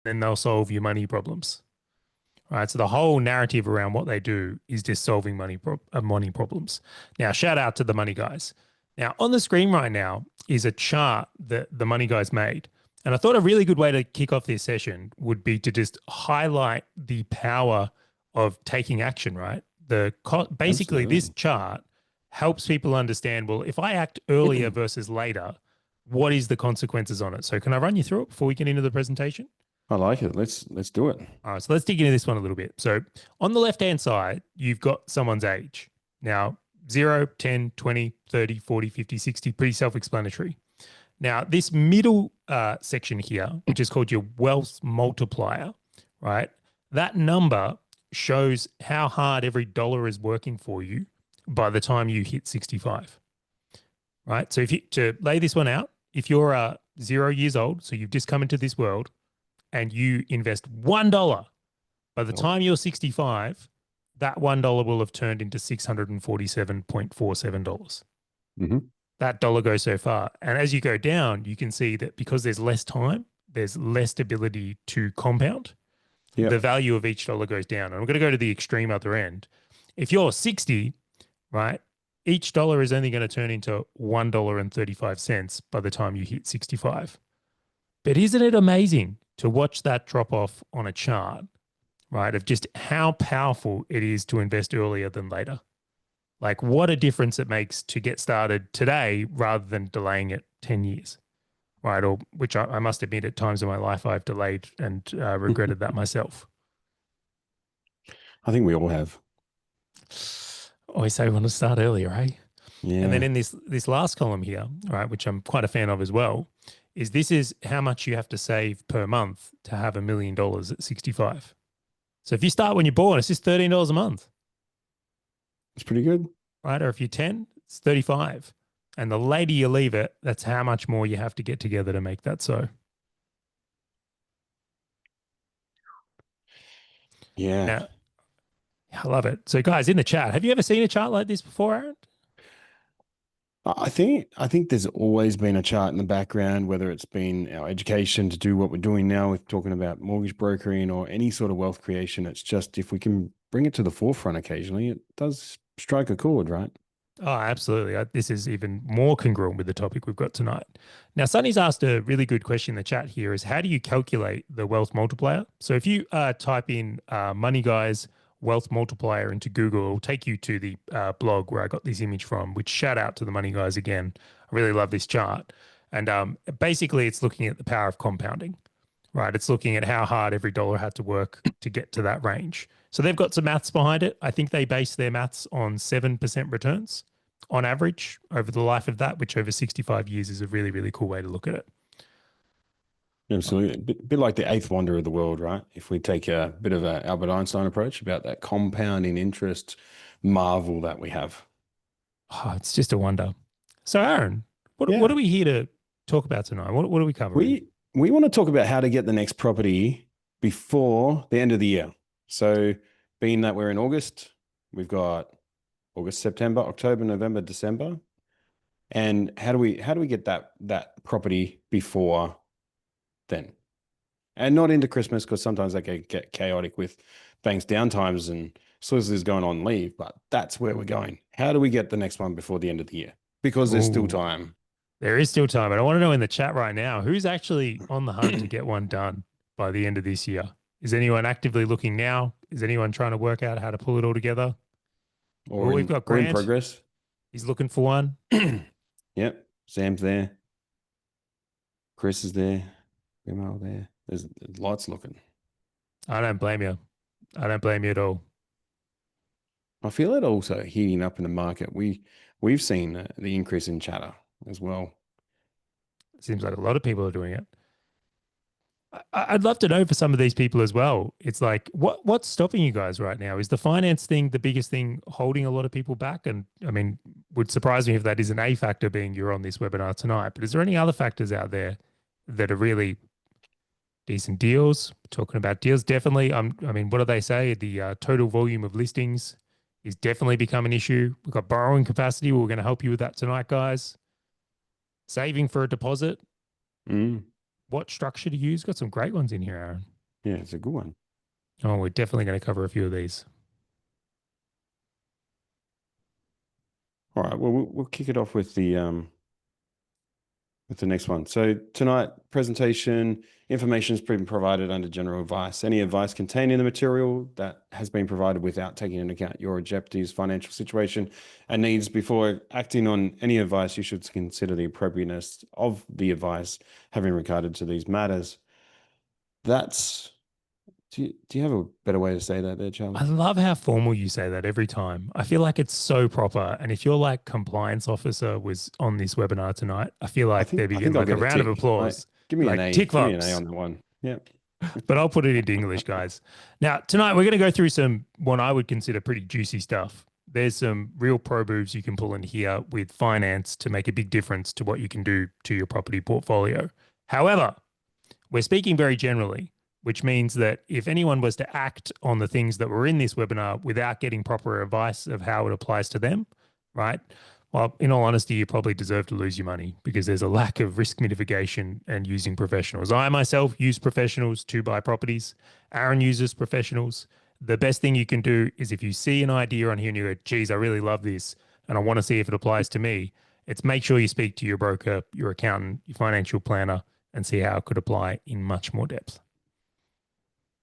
then they'll solve your money problems. Right. So the whole narrative around what they do is just solving money problems. Now, shout out to the money guys. Now, on the screen right now is a chart that the money guys made. And I thought a really good way to kick off this session would be to just highlight the power of taking action, right? Basically, this Absolutely. chart helps people understand, well, if I act earlier versus later, what is the consequences on it? So can I run you through it before we get into the presentation? I like it. Let's do it. All right, so let's dig into this one a little bit. So on the left-hand side, you've got someone's age. Now, 0, 10, 20, 30, 40, 50, 60, pretty self-explanatory. Now, this middle section here, which is called your wealth multiplier, right? That number shows how hard every dollar is working for you by the time you hit 65, right? So to lay this one out, if you're 0 years old, so you've just come into this world, and you invest $1, by the time you're 65, that $1 will have turned into $647.47. Mm-hmm. That dollar goes so far. And as you go down, you can see that because there's less time, there's less ability to compound. Yep. The value of each dollar goes down. And I'm going to go to the extreme other end. If you're 60, right, each dollar is only going to turn into $1.35 by the time you hit 65. But isn't it amazing to watch that drop off on a chart, right, of just how powerful it is to invest earlier than later? Like what a difference it makes to get started today rather than delaying it 10 years, right? Or which I must admit at times in my life I've delayed and regretted that myself. I think we all have. Always say we want to start earlier, eh? Yeah. And then in this last column here, right, which I'm quite a fan of as well, this is how much you have to save per month to have $1 million at 65. So if you start when you're born, it's just $13 a month. It's pretty good. Right? Or if you're 10, it's 35. And the later you leave it, that's how much more you have to get together to make that so. Yeah. Now, I love it. So guys, in the chat, have you ever seen a chart like this before, Aaron? I think there's always been a chart in the background, whether it's been our education to do what we're doing now with talking about mortgage brokering or any sort of wealth creation. It's just if we can bring it to the forefront occasionally, it does strike a chord, right? Oh, absolutely. This is even more congruent with the topic we've got tonight. Now, Sunny's asked a really good question in the chat here is how do you calculate the wealth multiplier? So if you type in Money Guys wealth multiplier into Google, it'll take you to the blog where I got this image from, which shout out to the Money Guys again. I really love this chart. And basically it's looking at the power of compounding, right? It's looking at how hard every dollar had to work to get to that range. So they've got some maths behind it. I think they base their maths on 7% returns on average over the life of that, which over 65 years is a really, really cool way to look at it. Absolutely. Bit like the eighth wonder of the world, right? If we take a bit of an Albert Einstein approach about that compounding interest marvel that we have. Oh, it's just a wonder. So Aaron, what are we here to talk about tonight? What are we covering? We want to talk about how to get the next property before the end of the year. So being that we're in August, we've got August, September, October, November, December. And how do we get that property before then? And not into Christmas, because sometimes that can get chaotic with banks downtimes and solicitors going on leave, but that's where we're going. How do we get the next one before the end of the year? Because there's still time. There is still time. But I want to know in the chat right now, who's actually on the hunt to get one done by the end of this year? Is anyone actively looking now? Is anyone trying to work out how to pull it all together? Or we've got Grant in progress. He's looking for one. Yep. Sam's there. Chris is there. Email there. There's lots looking. I don't blame you. I don't blame you at all. I feel it also heating up in the market. We've seen the increase in chatter as well. It seems like a lot of people are doing it. I'd love to know for some of these people as well. It's like, what's stopping you guys right now? Is the finance thing the biggest thing holding a lot of people back? And I mean, would surprise me if that isn't a factor being you're on this webinar tonight. But is there any other factors out there that are really decent deals? Talking about deals, definitely. I mean, what do they say? The total volume of listings is definitely become an issue. We've got borrowing capacity. We're going to help you with that tonight, guys. Saving for a deposit. What structure to use? Got some great ones in here, Aaron. Yeah, it's a good one. Oh, we're definitely going to cover a few of these. All right. Well, we'll kick it off with the next one. So tonight, presentation information is being provided under general advice. Any advice contained in the material that has been provided without taking into account your objectives, financial situation, and needs before acting on any advice, you should consider the appropriateness of the advice having regarded to these matters. That's do you have a better way to say that there, I Charlie? love how formal you say that every time. I feel like it's so proper. And if your like compliance officer was on this webinar tonight, I feel like they'd be I getting think I'll like a get a round of tick. Like, applause, give me an like A. tick Give me an A box. on that one. Yep. But I'll put it into English, guys. Now, tonight we're going to go through some what I would consider pretty juicy stuff. There's some real pro moves you can pull in here with finance to make a big difference to what you can do to your property portfolio. However, we're speaking very generally, which means that if anyone was to act on the things that were in this webinar without getting proper advice of how it applies to them, right? Well, in all honesty, you probably deserve to lose your money because there's a lack of risk mitigation and using professionals. I myself use professionals to buy properties. Aaron uses professionals. The best thing you can do is if you see an idea on here and you go, geez, I really love this and I want to see if it applies to me, it's make sure you speak to your broker, your accountant, your financial planner, and see how it could apply in much more depth.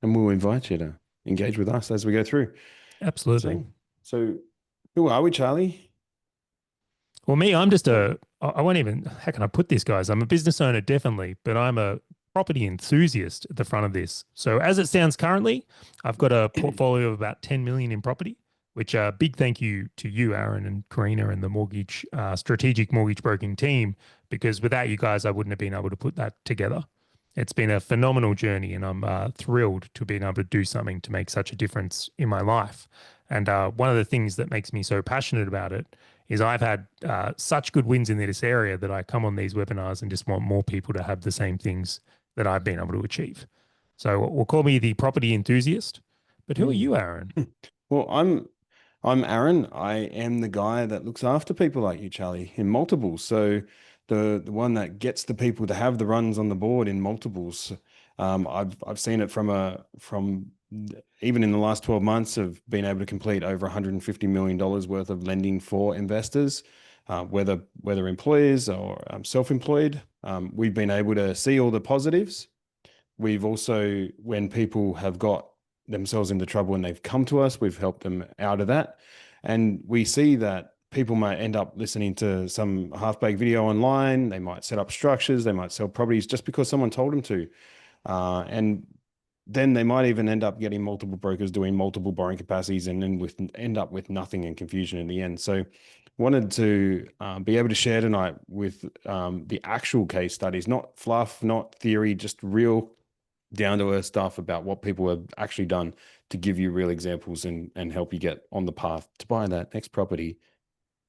And we'll invite you to engage with us as we go through. Absolutely. So who are we, Charlie? Well, me, I'm just I won't even, how can I put this, guys? I'm a business owner, definitely, but I'm a property enthusiast at the front of this. So as it stands currently, I've got a portfolio of about 10 million in property, which big thank you to you, Aaron and Karina and the mortgage, strategic mortgage broking team, because without you guys, I wouldn't have been able to put that together. It's been a phenomenal journey, and I'm thrilled to being able to do something to make such a difference in my life. And one of the things that makes me so passionate about it is I've had such good wins in this area that I come on these webinars and just want more people to have the same things that I've been able to achieve. So we'll call me the property enthusiast. But who are you, Aaron? Well, I'm Aaron. I am the guy that looks after people like you, Charlie, in multiples. So the one that gets the people to have the runs on the board in multiples. I've seen it from even in the last 12 months of being able to complete over $150 million worth of lending for investors, whether employers or self-employed. We've been able to see all the positives. We've also, when people have got themselves into trouble and they've come to us, we've helped them out of that. And we see that people might end up listening to some half-baked video online. They might set up structures. They might sell properties just because someone told them to. And then they might even end up getting multiple brokers doing multiple borrowing capacities and then end up with nothing and confusion in the end. So wanted to be able to share tonight with the actual case studies, not fluff, not theory, just real down to earth stuff about what people have actually done to give you real examples and help you get on the path to buy that next property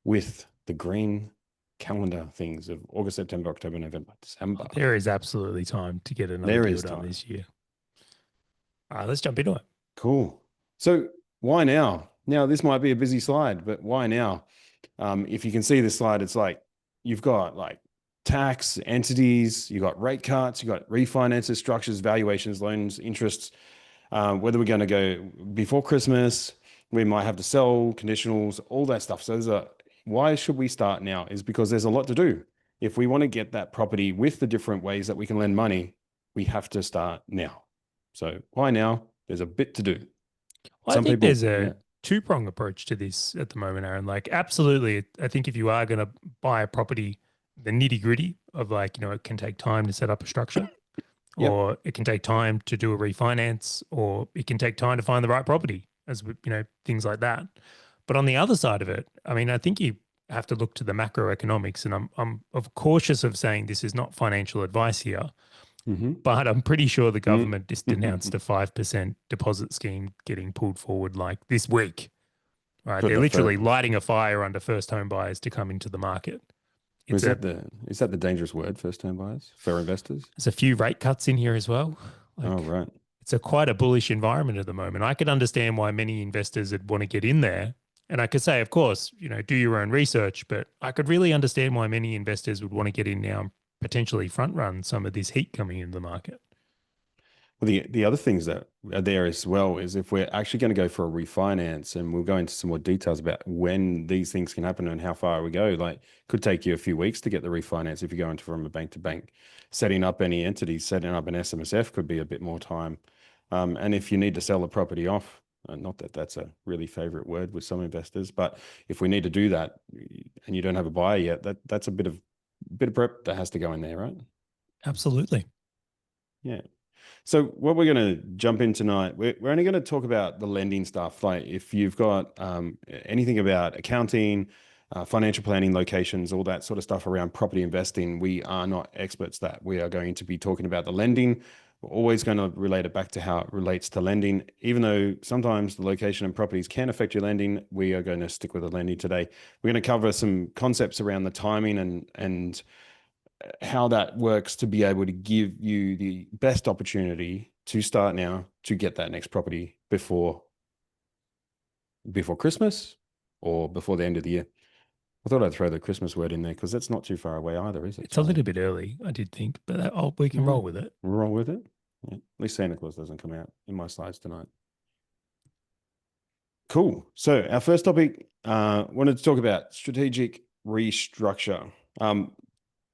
with the green calendar things of August, September, October, November, December. There is absolutely time to get another deal done this year. All right, let's jump into it. Cool. So why now? Now, this might be a busy slide, but why now? If you can see this slide, it's like you've got like tax entities, you got rate cuts, you got refinances, structures, valuations, loans, interests. Whether we're going to go before Christmas, we might have to sell conditionals, all that stuff. So why should we start now? Is because there's a lot to do. If we want to get that property with the different ways that we can lend money, we have to start now. So why now? There's a bit to do. Well, I think there's a two-prong approach to this at the moment, Aaron. Like, absolutely, I think if you are going to buy a property, the nitty-gritty of like, it can take time to set up a structure, or it can take time to do a refinance, or it can take time to find the right property, as things like that. But on the other side of it, I mean, I think you have to look to the macroeconomics, and I'm cautious of saying this is not financial advice here. But I'm pretty sure the government just announced a 5% deposit scheme getting pulled forward like this week. Right, they're literally lighting a fire under first home buyers to come into the market. Is that the dangerous word, first home buyers for investors? There's a few rate cuts in here as well. Right. It's quite a bullish environment at the moment. I could understand why many investors would want to get in there. And I could say, of course, do your own research, but I could really understand why many investors would want to get in now, potentially front run some of this heat coming into the market. Well, the other things that are there as well is if we're actually going to go for a refinance, and we'll go into some more details about when these things can happen and how far we go. Like, could take you a few weeks to get the refinance if you're going from a bank to bank. Setting up any entities, setting up an SMSF could be a bit more time. And if you need to sell the property off, not that that's a really favorite word with some investors, but if we need to do that and you don't have a buyer yet, that's a bit of prep that has to go in there, right? Absolutely. Yeah. So what we're going to jump in tonight, we're only going to talk about the lending stuff. Like if you've got anything about accounting, financial planning, locations, all that sort of stuff around property investing, we are not experts that. We are going to be talking about the lending. We're always going to relate it back to how it relates to lending. Even though sometimes the location and properties can affect your lending, we are going to stick with the lending today. We're going to cover some concepts around the timing and how that works to be able to give you the best opportunity to start now to get that next property before Christmas or before the end of the year. I thought I'd throw the Christmas word in there because that's not too far away either, is it? It's a little bit early, I did think, but we can roll with it. Roll with it. Yeah. At least Santa Claus doesn't come out in my slides tonight. Cool. So our first topic, wanted to talk about strategic restructure.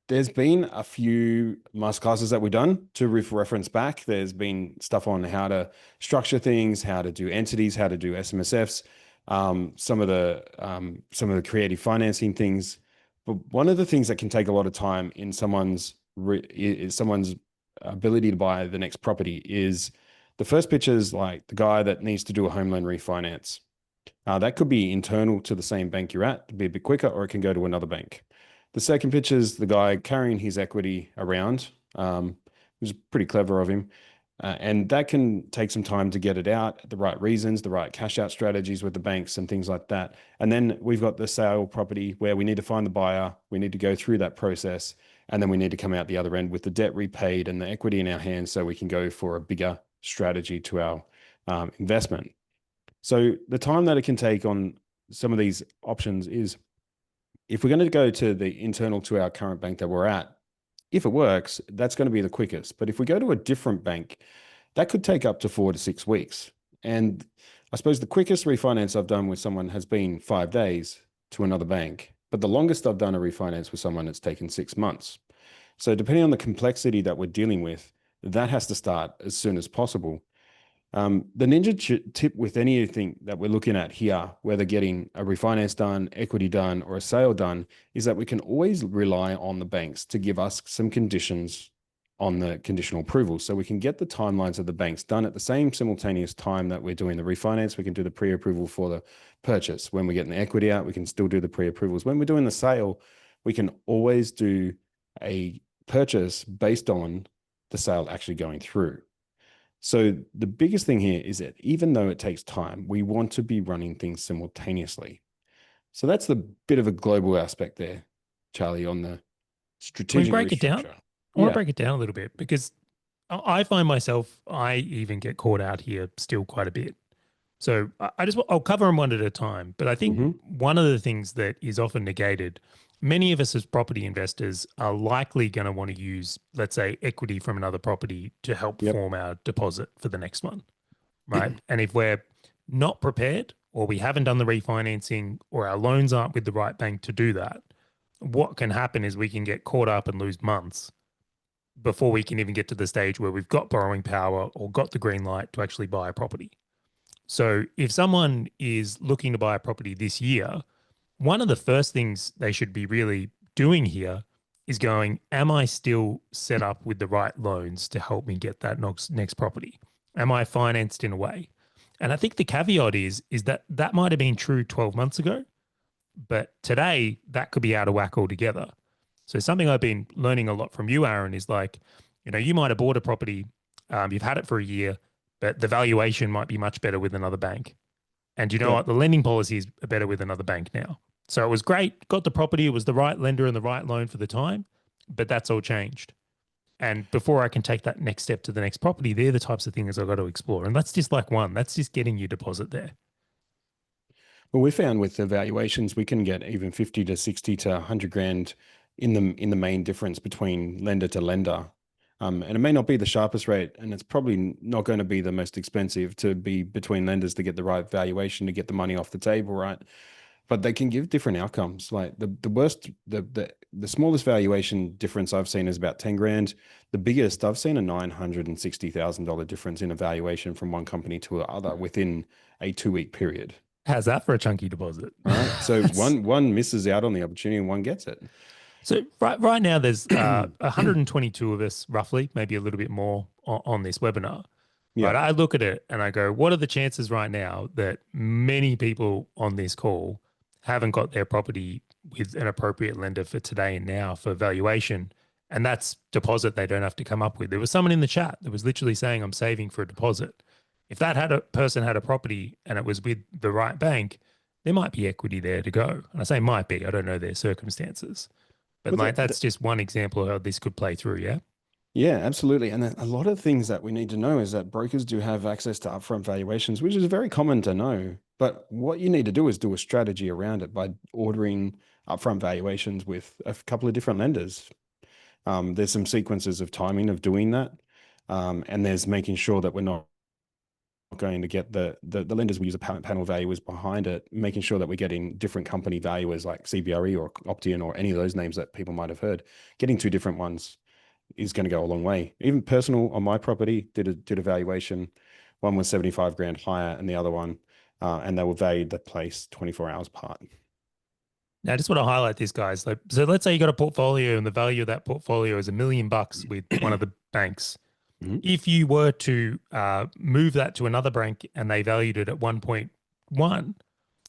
There's been a few masterclasses that we've done to reference back. There's been stuff on how to structure things, how to do entities, how to do SMSFs, some of the creative financing things. But one of the things that can take a lot of time in someone's ability to buy the next property is the first pitch is like the guy that needs to do a home loan refinance. That could be internal to the same bank you're at to be a bit quicker, or it can go to another bank. The second pitch is the guy carrying his equity around, which is pretty clever of him. And that can take some time to get it out, the right reasons, the right cash out strategies with the banks and things like that. And then we've got the sale property where we need to find the buyer. We need to go through that process. And then we need to come out the other end with the debt repaid and the equity in our hands so we can go for a bigger strategy to our investment. So the time that it can take on some of these options is, if we're going to go to the internal to our current bank that we're at, if it works, that's going to be the quickest. But if we go to a different bank, that could take up to 4 to 6 weeks. And I suppose the quickest refinance I've done with someone has been 5 days to another bank. But the longest I've done a refinance with someone, it's taken 6 months. So depending on the complexity that we're dealing with, that has to start as soon as possible. The ninja tip with anything that we're looking at here, whether getting a refinance done, equity done, or a sale done, is that we can always rely on the banks to give us some conditions on the conditional approval. So we can get the timelines of the banks done at the same simultaneous time that we're doing the refinance. We can do the pre-approval for the purchase. When we're getting the equity out, we can still do the pre-approvals. When we're doing the sale, we can always do a purchase based on the sale actually going through. So the biggest thing here is that even though it takes time, we want to be running things simultaneously. So that's the bit of a global aspect there, Charlie, on the strategic Can we break it down? restructure. I want to break it down a little bit because I find myself, I even get caught out here still quite a bit. So I'll cover them one at a time. But I think one of the things that is often negated, many of us as property investors are likely going to want to use, let's say, equity from another property to help form our deposit for the next one, right? And if we're not prepared, or we haven't done the refinancing, or our loans aren't with the right bank to do that, what can happen is we can get caught up and lose months before we can even get to the stage where we've got borrowing power or got the green light to actually buy a property. So if someone is looking to buy a property this year, one of the first things they should be really doing here is going, am I still set up with the right loans to help me get that next property? Am I financed in a way? And I think the caveat is that that might have been true 12 months ago, but today that could be out of whack altogether. So something I've been learning a lot from you, Aaron, is like, you might have bought a property, you've had it for a year, but the valuation might be much better with another bank. And you know what? The lending policies are better with another bank now. So it was great, got the property, it was the right lender and the right loan for the time, but that's all changed. And before I can take that next step to the next property, they're the types of things I've got to explore. And that's just like one, that's just getting your deposit there. Well, we found with the valuations, we can get even 50 to 60 to 100 grand in the main difference between lender to lender. And it may not be the sharpest rate, and it's probably not going to be the most expensive to be between lenders to get the right valuation, to get the money off the table, right? But they can give different outcomes. Like the smallest valuation difference I've seen is about 10 grand. The biggest I've seen a $960,000 difference in a valuation from one company to the other within a 2 week period. How's that for a chunky deposit? Right. So one misses out on the opportunity and one gets it. So right now there's 122 of us roughly, maybe a little bit more on this webinar. Right. Yeah. I look at it and I go, what are the chances right now that many people on this call haven't got their property with an appropriate lender for today and now for valuation? And that's deposit they don't have to come up with. There was someone in the chat that was literally saying, I'm saving for a deposit. If that had a person had a property and it was with the right bank, there might be equity there to go. And I say might be, I don't know their circumstances. But Well, like that's just one example of how this could play through, yeah? Yeah, absolutely. And then a lot of things that we need to know is that brokers do have access to upfront valuations, which is very common to know. But what you need to do is do a strategy around it by ordering upfront valuations with a couple of different lenders. There's some sequences of timing of doing that. And there's making sure that we're not going to get the lenders we use a panel valuers behind it, making sure that we're getting different company valuers like CBRE or Optian or any of those names that people might have heard. Getting two different ones is going to go a long way. Even personal on my property did a valuation. One was 75 grand higher and the other one, and they were valued the place 24 hours apart. Now, I just want to highlight this, guys. So let's say you got a portfolio and the value of that portfolio is $1 million with one of the banks. Mm-hmm. If you were to move that to another bank and they valued it at 1.1,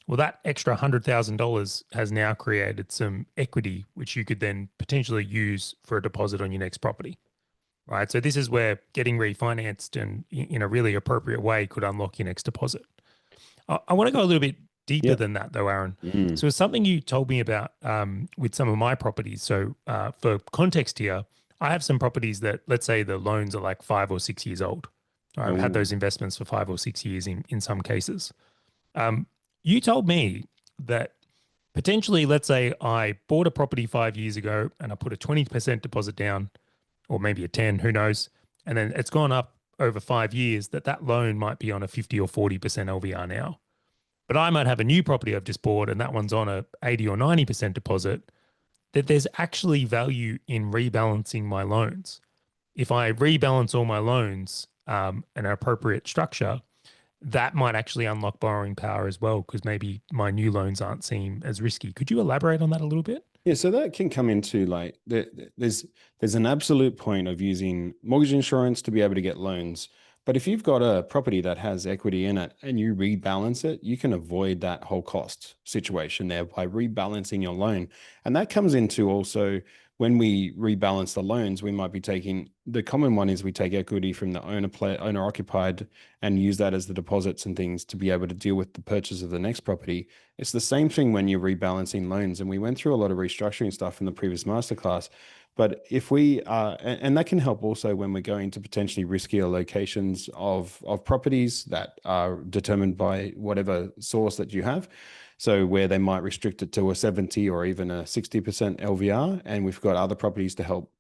well, that extra $100,000 has now created some equity, which you could then potentially use for a deposit on your next property, right? So this is where getting refinanced and in a really appropriate way could unlock your next deposit. I want to go a little bit deeper than that, though, Aaron. So it's something you told me about with some of my properties. So for context here, I have some properties that, let's say the loans are like 5 or 6 years old. I've had those investments for 5 or 6 years in some cases. You told me that potentially, let's say I bought a property 5 years ago and I put a 20% deposit down, or maybe a 10, who knows, and then it's gone up over 5 years, that loan might be on a 50 or 40% LVR now. But I might have a new property I've just bought and that one's on a 80 or 90% deposit, that there's actually value in rebalancing my loans. If I rebalance all my loans in an appropriate structure, that might actually unlock borrowing power as well, because maybe my new loans aren't seen as risky. Could you elaborate on that a little bit? Yeah, so that can come into like there's an absolute point of using mortgage insurance to be able to get loans. But if you've got a property that has equity in it and you rebalance it, you can avoid that whole cost situation there by rebalancing your loan. And that comes into also when we rebalance the loans, we might be taking, the common one is we take equity from the owner occupied and use that as the deposits and things to be able to deal with the purchase of the next property. It's the same thing when you're rebalancing loans. And we went through a lot of restructuring stuff in the previous masterclass. But if we and that can help also when we're going to potentially riskier locations of properties that are determined by whatever source that you have. So where they might restrict it to a 70 or even a 60% LVR, and we've got other properties to help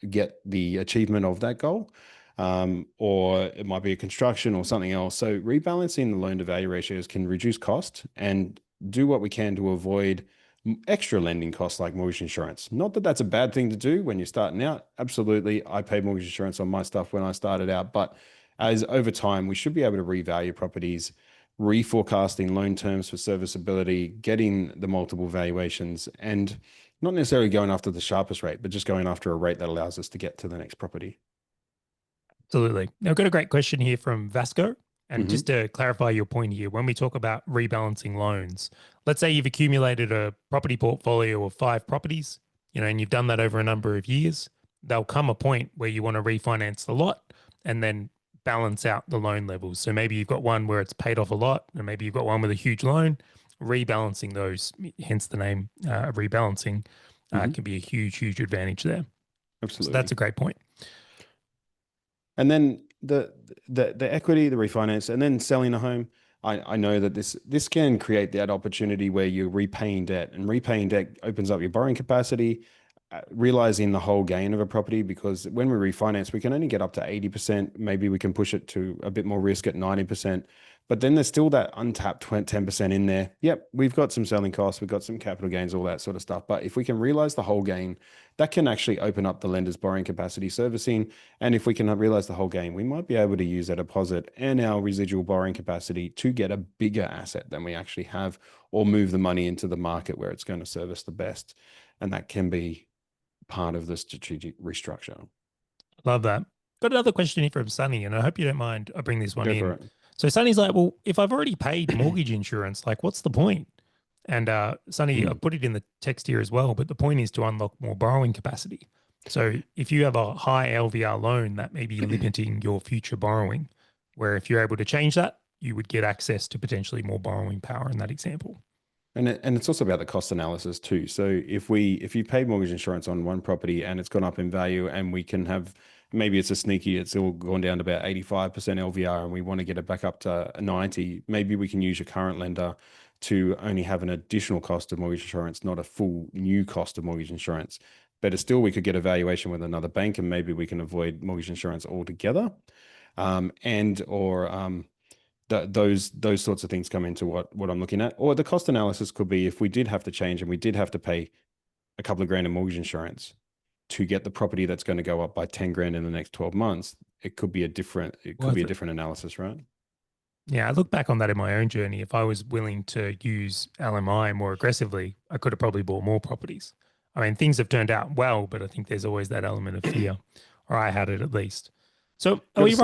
get the achievement of that goal. Or it might be a construction or something else. So rebalancing the loan to value ratios can reduce cost and do what we can to avoid extra lending costs like mortgage insurance. Not that that's a bad thing to do when you're starting out. Absolutely. I paid mortgage insurance on my stuff when I started out, but as over time, we should be able to revalue properties, reforecasting loan terms for serviceability, getting the multiple valuations, and not necessarily going after the sharpest rate, but just going after a rate that allows us to get to the next property. Absolutely. Now, I've got a great question here from Vasco. And just to clarify your point here, when we talk about rebalancing loans, let's say you've accumulated a property portfolio of 5 properties, and you've done that over a number of years. There'll come a point where you want to refinance the lot and then balance out the loan levels. So maybe you've got one where it's paid off a lot, and maybe you've got one with a huge loan. Rebalancing those, hence the name rebalancing, can be a huge, huge advantage there. Absolutely. So that's a great point. And then the equity, the refinance, and then selling a home. I know that this can create that opportunity where you're repaying debt, and repaying debt opens up your borrowing capacity. realizing the whole gain of a property, because when we refinance, we can only get up to 80%. Maybe we can push it to a bit more risk at 90%. But then there's still that untapped 10% in there. Yep, we've got some selling costs, we've got some capital gains, all that sort of stuff. But if we can realize the whole gain, that can actually open up the lender's borrowing capacity servicing. And if we can realize the whole gain, we might be able to use that deposit and our residual borrowing capacity to get a bigger asset than we actually have, or move the money into the market where it's going to service the best. And that can be part of the strategic restructure. Love that. Got another question here from Sunny, and I hope you don't mind. I bring this one Go in. for it. So Sunny's like, well, if I've already paid mortgage insurance, like what's the point? And Sunny, I put it in the text here as well, but the point is to unlock more borrowing capacity. So if you have a high LVR loan, that may be limiting your future borrowing, where if you're able to change that, you would get access to potentially more borrowing power in that example. And it's also about the cost analysis too. So if you pay mortgage insurance on one property and it's gone up in value, and we can have, maybe it's a sneaky, it's all gone down to about 85% LVR, and we want to get it back up to 90, maybe we can use your current lender to only have an additional cost of mortgage insurance, not a full new cost of mortgage insurance. Better still, we could get a valuation with another bank, and maybe we can avoid mortgage insurance altogether. Those sorts of things come into what I'm looking at. Or the cost analysis could be, if we did have to change and we did have to pay a couple of grand in mortgage insurance to get the property that's going to go up by 10 grand in the next 12 months, it could be a different analysis, right? Yeah, I look back on that in my own journey. If I was willing to use LMI more aggressively, I could have probably bought more properties. I mean, things have turned out well, but I think there's always that element of fear, or I had it at least. So are we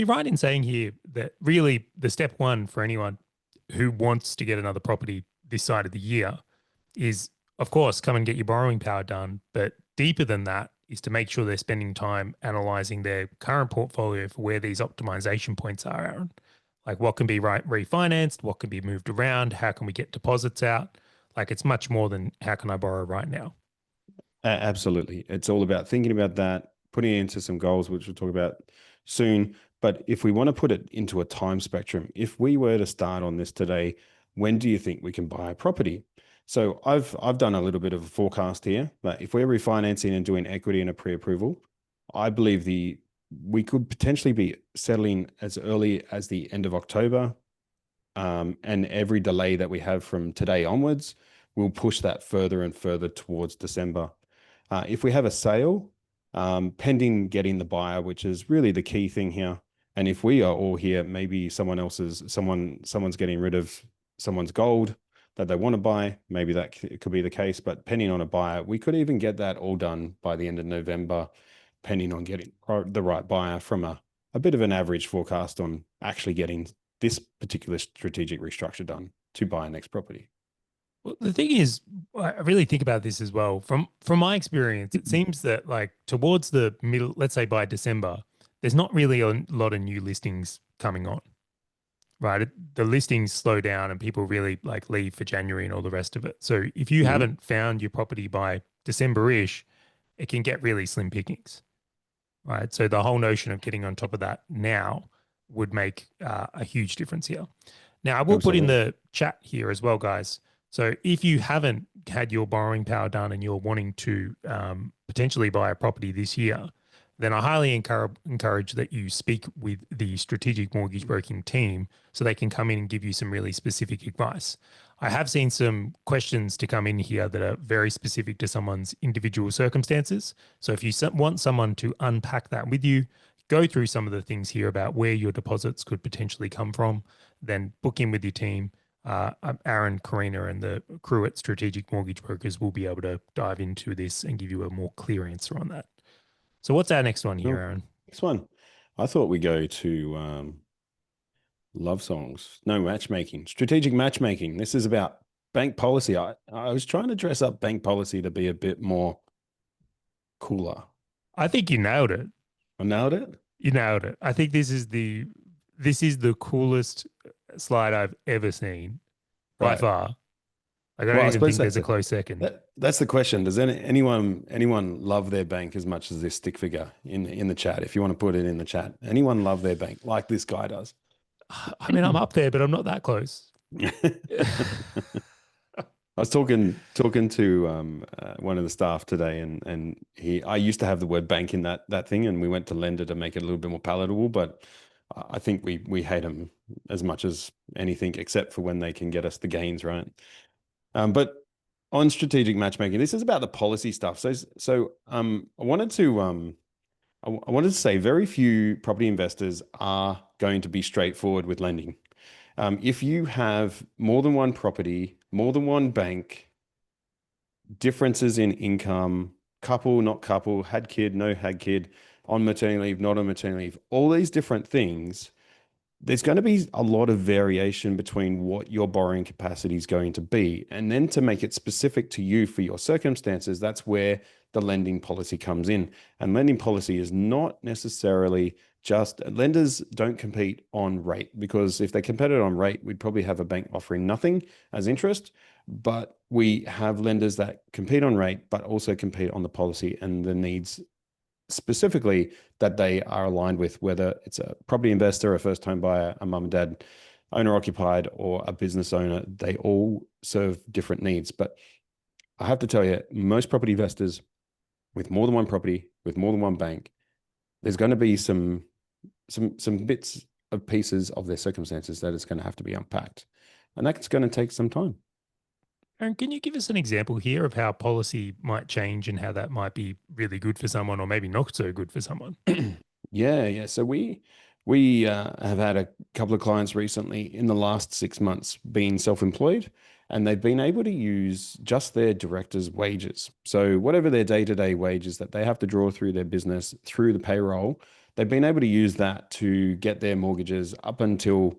right in saying here that really the step one for anyone who wants to get another property this side of the year is, of course, come and get your borrowing power done, but deeper than that is to make sure they're spending time analyzing their current portfolio for where these optimization points are, Aaron? Like what can be refinanced, what can be moved around, how can we get deposits out? Like it's much more than how can I borrow right now? Absolutely. It's all about thinking about that, putting it into some goals, which we'll talk about soon. But if we want to put it into a time spectrum, if we were to start on this today, when do you think we can buy a property? So I've done a little bit of a forecast here, but if we're refinancing and doing equity and a pre-approval, I believe we could potentially be settling as early as the end of October. And every delay that we have from today onwards will push that further and further towards December. If we have a sale, pending getting the buyer, which is really the key thing here. And if we are all here, maybe someone's getting rid of someone's gold that they want to buy. Maybe that could be the case, but pending on a buyer, we could even get that all done by the end of November, pending on getting the right buyer, from a bit of an average forecast on actually getting this particular strategic restructure done to buy a next property. Well, the thing is, I really think about this as well. From my experience, it seems that like towards the middle, let's say by December, there's not really a lot of new listings coming on, right? The listings slow down and people really like leave for January and all the rest of it. So if you haven't found your property by December-ish, it can get really slim pickings, right? So the whole notion of getting on top of that now would make a huge difference here. Now, I will put in the chat here as well, guys. So if you haven't had your borrowing power done and you're wanting to potentially buy a property this year, then I highly encourage that you speak with the strategic mortgage broking team so they can come in and give you some really specific advice. I have seen some questions to come in here that are very specific to someone's individual circumstances. So if you want someone to unpack that with you, go through some of the things here about where your deposits could potentially come from, then book in with your team. Aaron, Karina, and the crew at Strategic Mortgage Brokers will be able to dive into this and give you a more clear answer on that. So what's our next one here, Aaron? Next one. I thought we go to love songs. No, matchmaking. Strategic matchmaking. This is about bank policy. I was trying to dress up bank policy to be a bit more cooler. I think you nailed it. I nailed it? You nailed it. I think this is the coolest slide I've ever seen by far. Like, I don't even think there's a close second. That's the question. Does anyone love their bank as much as this stick figure in the chat? If you want to put it in the chat, anyone love their bank like this guy does? I mean, I'm up there, but I'm not that close. I was talking to one of the staff today, and I used to have the word bank in that thing, and we went to lender to make it a little bit more palatable. But I think we hate them as much as anything, except for when they can get us the gains, right? But on strategic matchmaking, this is about the policy stuff. I wanted to I wanted to say very few property investors are going to be straightforward with lending. If you have more than one property, more than one bank, differences in income, couple, not couple, had kid, no had kid, on maternity leave, not on maternity leave, all these different things, there's going to be a lot of variation between what your borrowing capacity is going to be. And then to make it specific to you for your circumstances, that's where the lending policy comes in. And lending policy is not necessarily just lenders don't compete on rate, because if they competed on rate, we'd probably have a bank offering nothing as interest. But we have lenders that compete on rate, but also compete on the policy and the needs specifically that they are aligned with, whether it's a property investor, a first home buyer, a mum and dad, owner occupied, or a business owner. They all serve different needs. But I have to tell you, most property investors with more than one property, with more than one bank, there's going to be some bits of pieces of their circumstances that it's going to have to be unpacked. And that's going to take some time. Aaron, can you give us an example here of how policy might change and how that might be really good for someone or maybe not so good for someone? Yeah. So we have had a couple of clients recently in the last 6 months being self-employed, and they've been able to use just their director's wages. So whatever their day-to-day wages that they have to draw through their business through the payroll, they've been able to use that to get their mortgages up until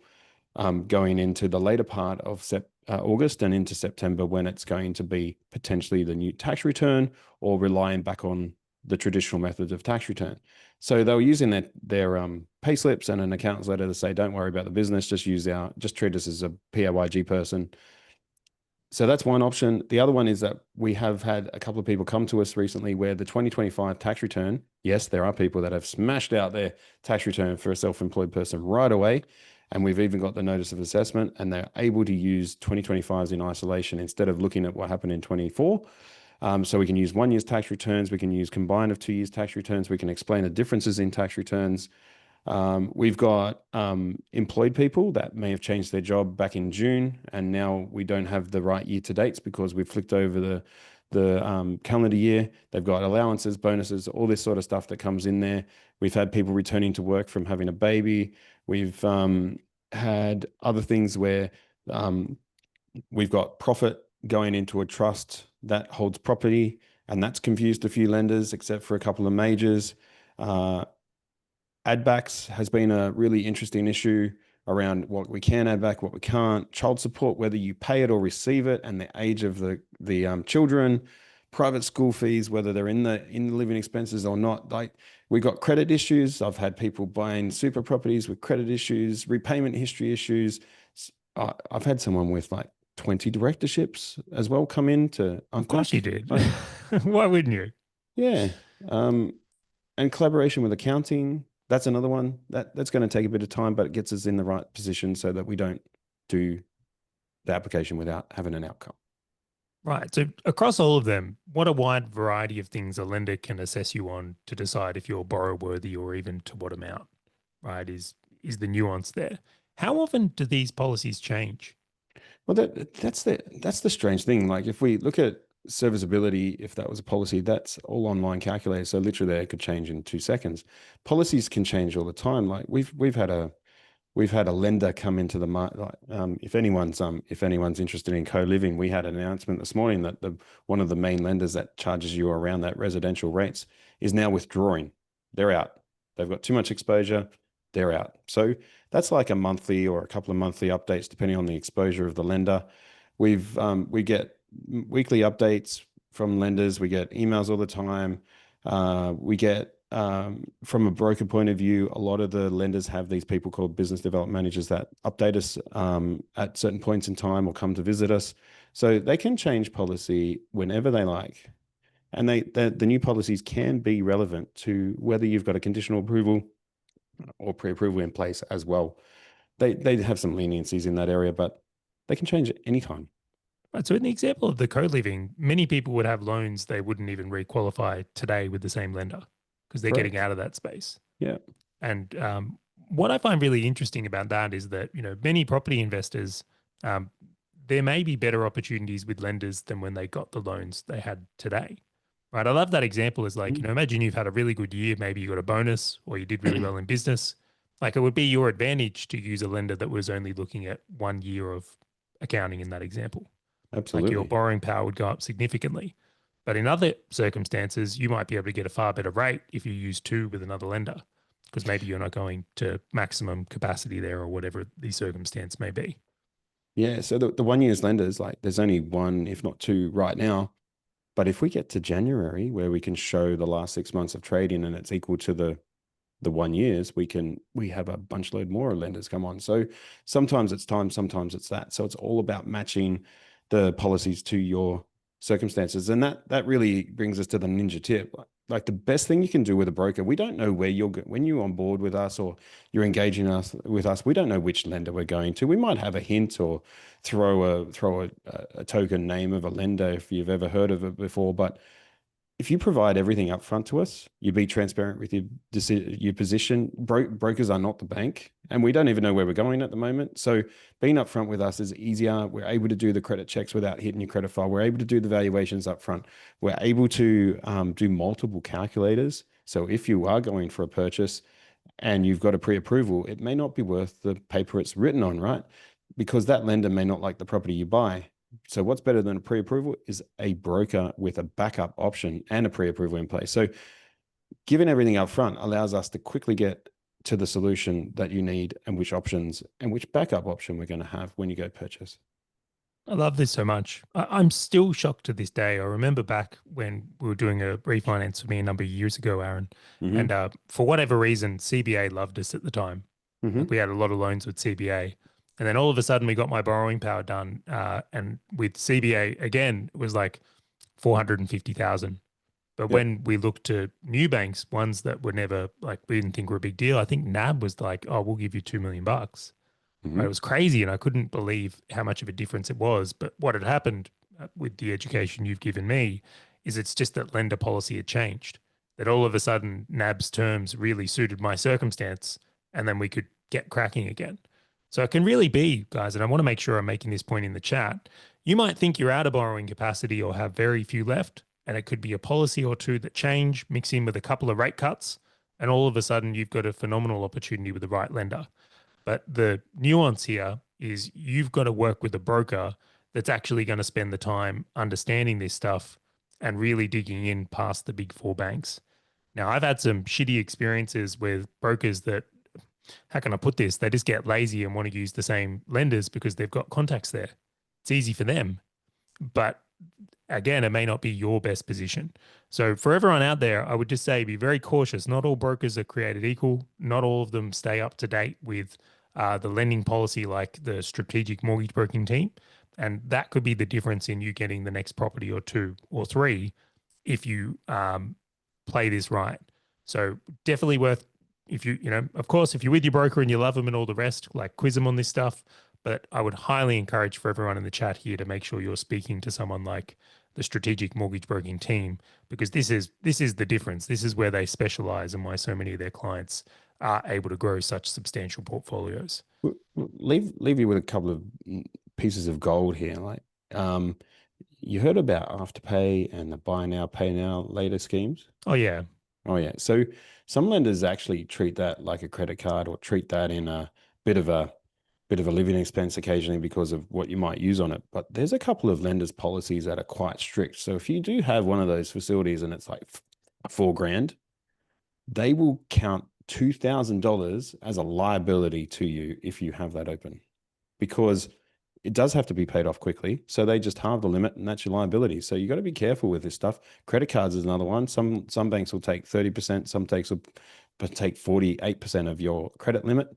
going into the later part of August and into September, when it's going to be potentially the new tax return or relying back on the traditional methods of tax return. So they were using their pay slips and an accountant's letter to say, don't worry about the business, just treat us as a PAYG person. So that's one option. The other one is that we have had a couple of people come to us recently where the 2025 tax return, yes, there are people that have smashed out their tax return for a self-employed person right away. And we've even got the notice of assessment, and they're able to use 2025s in isolation instead of looking at what happened in 24. So we can use 1 year's tax returns. We can use combined of 2 years tax returns. We can explain the differences in tax returns. We've got employed people that may have changed their job back in June, and now we don't have the right year to dates because we've flicked over the calendar year. They've got allowances, bonuses, all this sort of stuff that comes in there. We've had people returning to work from having a baby. We've had other things where we've got profit going into a trust that holds property, and that's confused a few lenders, except for a couple of majors. Add backs has been a really interesting issue around what we can add back, what we can't. Child support, whether you pay it or receive it, and the age of the children. Private school fees, whether they're in the living expenses or not. Like, we got credit issues. I've had people buying super properties with credit issues, repayment history issues. I've had someone with like 20 directorships as well come in to unpack. Of course you did. Why wouldn't you? Yeah. And collaboration with accounting. That's another one that's going to take a bit of time, but it gets us in the right position so that we don't do the application without having an outcome. Right. So across all of them, what a wide variety of things a lender can assess you on to decide if you're borrow worthy or even to what amount, right? Is the nuance there. How often do these policies change? Well, that's the strange thing. Like, if we look at serviceability, if that was a policy, that's all online calculated. So literally it could change in 2 seconds. Policies can change all the time. Like, we've had a lender come into the market. If anyone's interested in co-living, we had an announcement this morning that one of the main lenders that charges you around that residential rates is now withdrawing. They're out. They've got too much exposure. They're out. So that's like a monthly or a couple of monthly updates, depending on the exposure of the lender. We get weekly updates from lenders. We get emails all the time. We get from a broker point of view, a lot of the lenders have these people called business development managers that update us at certain points in time or come to visit us. So they can change policy whenever they like. And the new policies can be relevant to whether you've got a conditional approval or pre-approval in place as well. They have some leniencies in that area, but they can change at any time. Right. So in the example of the co-living, many people would have loans they wouldn't even requalify today with the same lender because they're getting Correct. out of that space. Yeah. And what I find really interesting about that is that, many property investors, um, there may be better opportunities with lenders than when they got the loans they had today. Right. I love that example is like, Mm. imagine you've had a really good year, maybe you got a bonus or you did really well in business. Like it would be your advantage to use a lender that was only looking at 1 year of accounting in that example. Like your Absolutely. borrowing power would go up significantly. But in other circumstances, you might be able to get a far better rate if you use two with another lender, because maybe you're not going to maximum capacity there or whatever the circumstance may be. Yeah. So the 1 year's lenders, like there's only one, if not two right now. But if we get to January where we can show the last 6 months of trading and it's equal to the 1 years, we have a bunch load more lenders come on. So sometimes it's time, sometimes it's that. So it's all about matching the policies to your circumstances. And that really brings us to the ninja tip. Like the best thing you can do with a broker, we don't know where when you're on board with us or you're engaging us with us, we don't know which lender we're going to. We might have a hint or throw a token name of a lender if you've ever heard of it before, but if you provide everything up front to us, you be transparent with your position. Brokers are not the bank, and we don't even know where we're going at the moment. So being upfront with us is easier. We're able to do the credit checks without hitting your credit file. We're able to do the valuations up front. We're able to do multiple calculators. So if you are going for a purchase and you've got a pre-approval, it may not be worth the paper it's written on, right? Because that lender may not like the property you buy. So what's better than a pre-approval is a broker with a backup option and a pre-approval in place. So giving everything up front allows us to quickly get to the solution that you need and which options and which backup option we're going to have when you go purchase. I love this so much. I'm still shocked to this day. I remember back when we were doing a refinance for me a number of years ago, Aaron, and Mm-hmm. for whatever reason, CBA loved us at the time. Like Mm-hmm. we had a lot of loans with CBA. And then all of a sudden we got my borrowing power done. And with CBA, again, it was like 450,000. But Yep. when we looked to new banks, ones that were never like, we didn't think were a big deal. I think NAB was like, oh, we'll give you 2 million bucks. Right? It Mm-hmm. was crazy. And I couldn't believe how much of a difference it was. But what had happened with the education you've given me is it's just that lender policy had changed, that all of a sudden NAB's terms really suited my circumstance. And then we could get cracking again. So it can really be, guys, and I want to make sure I'm making this point in the chat. You might think you're out of borrowing capacity or have very few left, and it could be a policy or two that change, mix in with a couple of rate cuts, and all of a sudden you've got a phenomenal opportunity with the right lender. But the nuance here is you've got to work with a broker that's actually going to spend the time understanding this stuff and really digging in past the big four banks. Now, I've had some shitty experiences with brokers that, how can I put this? They just get lazy and want to use the same lenders because they've got contacts there. It's easy for them. But again, it may not be your best position. So for everyone out there, I would just say be very cautious. Not all brokers are created equal. Not all of them stay up to date with the lending policy like the strategic mortgage broking team. And that could be the difference in you getting the next property or two or three if you play this right. So definitely worth, if you, of course, if you're with your broker and you love them and all the rest, like quiz them on this stuff. But I would highly encourage for everyone in the chat here to make sure you're speaking to someone like the strategic mortgage broking team, because this is the difference. This is where they specialize and why so many of their clients are able to grow such substantial portfolios. Leave you with a couple of pieces of gold here. Like, you heard about Afterpay and the buy now, pay now later schemes? Oh yeah. Oh yeah. So some lenders actually treat that like a credit card or treat that in a bit of a living expense occasionally because of what you might use on it. But there's a couple of lenders policies that are quite strict. So if you do have one of those facilities and it's like $4,000, they will count $2,000 as a liability to you if you have that open, because it does have to be paid off quickly. So they just halve the limit and that's your liability. So you got to be careful with this stuff. Credit cards is another one. Some banks will take 30%, some takes will take 48% of your credit limit.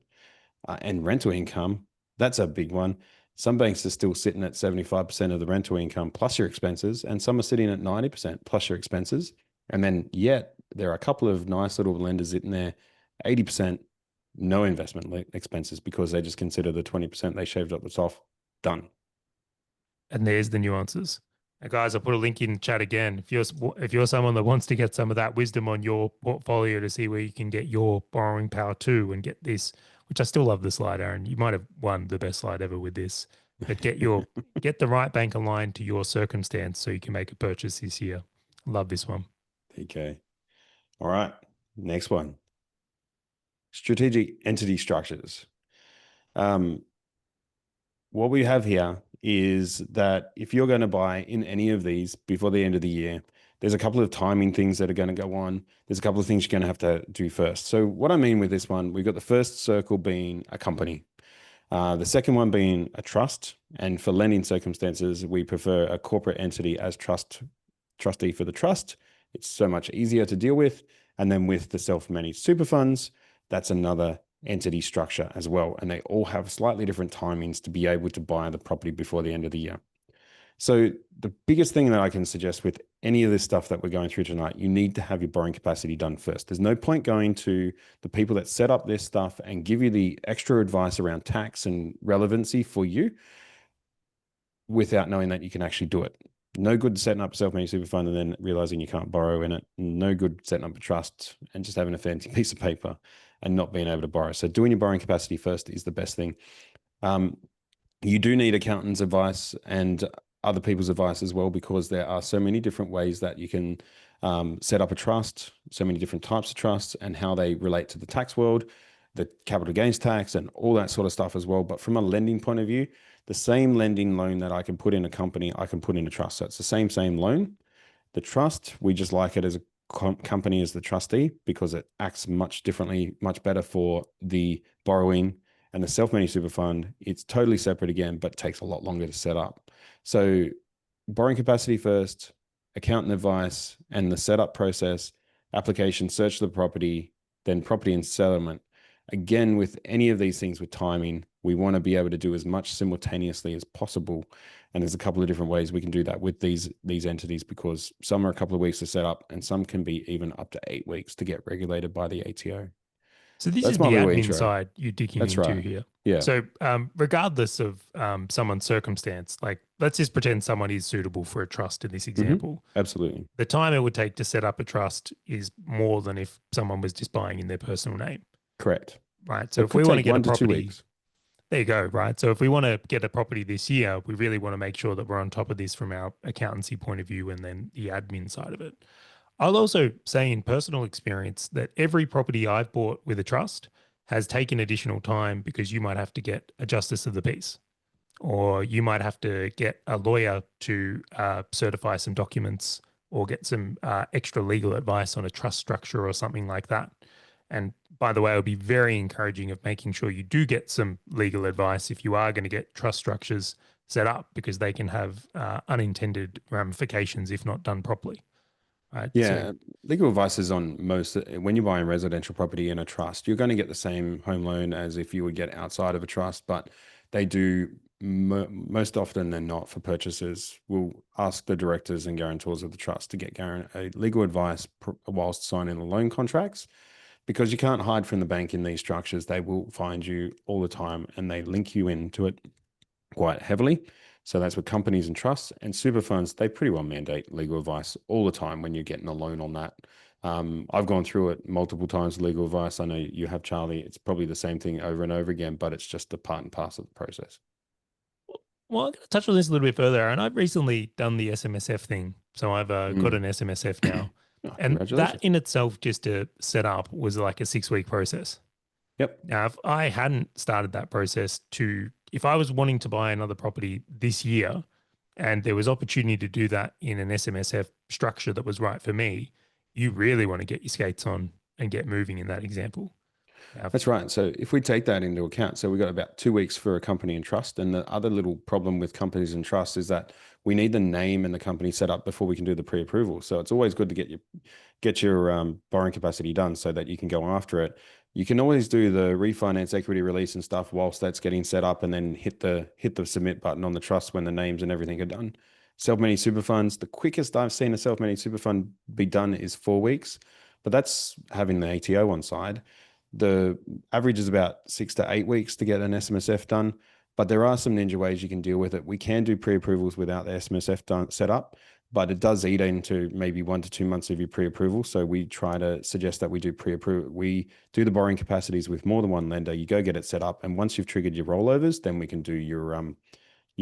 And rental income, that's a big one. Some banks are still sitting at 75% of the rental income plus your expenses, and some are sitting at 90% plus your expenses. And then yet there are a couple of nice little lenders in there, 80% no investment expenses, because they just consider the 20% they shaved up the top done. And there's the nuances. And guys, I'll put a link in chat again. If you're someone that wants to get some of that wisdom on your portfolio to see where you can get your borrowing power to and get this, which I still love the slide, Aaron. You might have won the best slide ever with this. But get the right bank aligned to your circumstance so you can make a purchase this year. Love this one. Okay. All right. Next one. Strategic entity structures. What we have here is that if you're going to buy in any of these before the end of the year, there's a couple of timing things that are going to go on. There's a couple of things you're going to have to do first. So what I mean with this one, we've got the first circle being a company. The second one being a trust. And for lending circumstances, we prefer a corporate entity as trustee for the trust. It's so much easier to deal with. And then with the self-managed super funds, that's another entity structure as well. And they all have slightly different timings to be able to buy the property before the end of the year. So the biggest thing that I can suggest with any of this stuff that we're going through tonight, you need to have your borrowing capacity done first. There's no point going to the people that set up this stuff and give you the extra advice around tax and relevancy for you without knowing that you can actually do it. No good setting up a self-managed super fund and then realizing you can't borrow in it. No good setting up a trust and just having a fancy piece of paper and not being able to borrow. So doing your borrowing capacity first is the best thing. You do need accountants' advice and other people's advice as well, because there are so many different ways that you can set up a trust, so many different types of trusts and how they relate to the tax world, the capital gains tax and all that sort of stuff as well. But from a lending point of view, the same lending loan that I can put in a company, I can put in a trust. So it's the same loan. The trust, we just like it as a company as the trustee because it acts much differently, much better for the borrowing. And the self-managed super fund, it's totally separate again, but takes a lot longer to set up. So borrowing capacity first, accountant advice, and the setup process, application, search of the property, then property and settlement. Again, with any of these things with timing, we want to be able to do as much simultaneously as possible. And there's a couple of different ways we can do that with these entities, because some are a couple of weeks to set up and some can be even up to 8 weeks to get regulated by the ATO. So this That's is my the little admin intro. side you're digging That's into right. here. Yeah. So regardless of someone's circumstance, like let's just pretend someone is suitable for a trust in this example. Absolutely. The time it would take to set up a trust is more than if someone was just buying in their personal name. Correct. Right. So It if could we want to take get a 1 to 2 property, weeks. there you go. Right. So if we want to get a property this year, we really want to make sure that we're on top of this from our accountancy point of view and then the admin side of it. I'll also say in personal experience that every property I've bought with a trust has taken additional time because you might have to get a justice of the peace, or you might have to get a lawyer to certify some documents or get some extra legal advice on a trust structure or something like that. And by the way, I would be very encouraging of making sure you do get some legal advice if you are going to get trust structures set up, because they can have unintended ramifications if not done properly. Right? Yeah, So, legal advice is on most. When you're buying residential property in a trust, you're going to get the same home loan as if you would get outside of a trust, but they do most often than not for purchasers will ask the directors and guarantors of the trust to get legal advice whilst signing the loan contracts, because you can't hide from the bank in these structures. They will find you all the time and they link you into it quite heavily. So that's with companies and trusts and super funds. They pretty well mandate legal advice all the time when you're getting a loan on that. I've gone through it multiple times, legal advice. I know you have, Charlie. It's probably the same thing over and over again, but it's just a part and parcel of the process. well, I'm going to touch on this a little bit further. And I've recently done the SMSF thing. So I've got an SMSF now. Oh, And that congratulations. in itself, just to set up, was like a 6-week process. Yep. Now, if I hadn't started that process if I was wanting to buy another property this year and there was opportunity to do that in an SMSF structure that was right for me, you really want to get your skates on and get moving in that example. That's right. So if we take that into account, so we've got about 2 weeks for a company and trust. And the other little problem with companies and trusts is that we need the name and the company set up before we can do the pre-approval. So it's always good to get your borrowing capacity done so that you can go after it. You can always do the refinance equity release and stuff whilst that's getting set up, and then hit the submit button on the trust when the names and everything are done. Self-managed super funds, the quickest I've seen a self-managed super fund be done is 4 weeks, but that's having the ATO on side. The average is about 6 to 8 weeks to get an SMSF done. But there are some ninja ways you can deal with it. We can do pre-approvals without the SMSF set up, but it does eat into maybe 1 to 2 months of your pre-approval. So we try to suggest that we do pre-approval. We do the borrowing capacities with more than one lender. You go get it set up, and once you've triggered your rollovers, then we can do your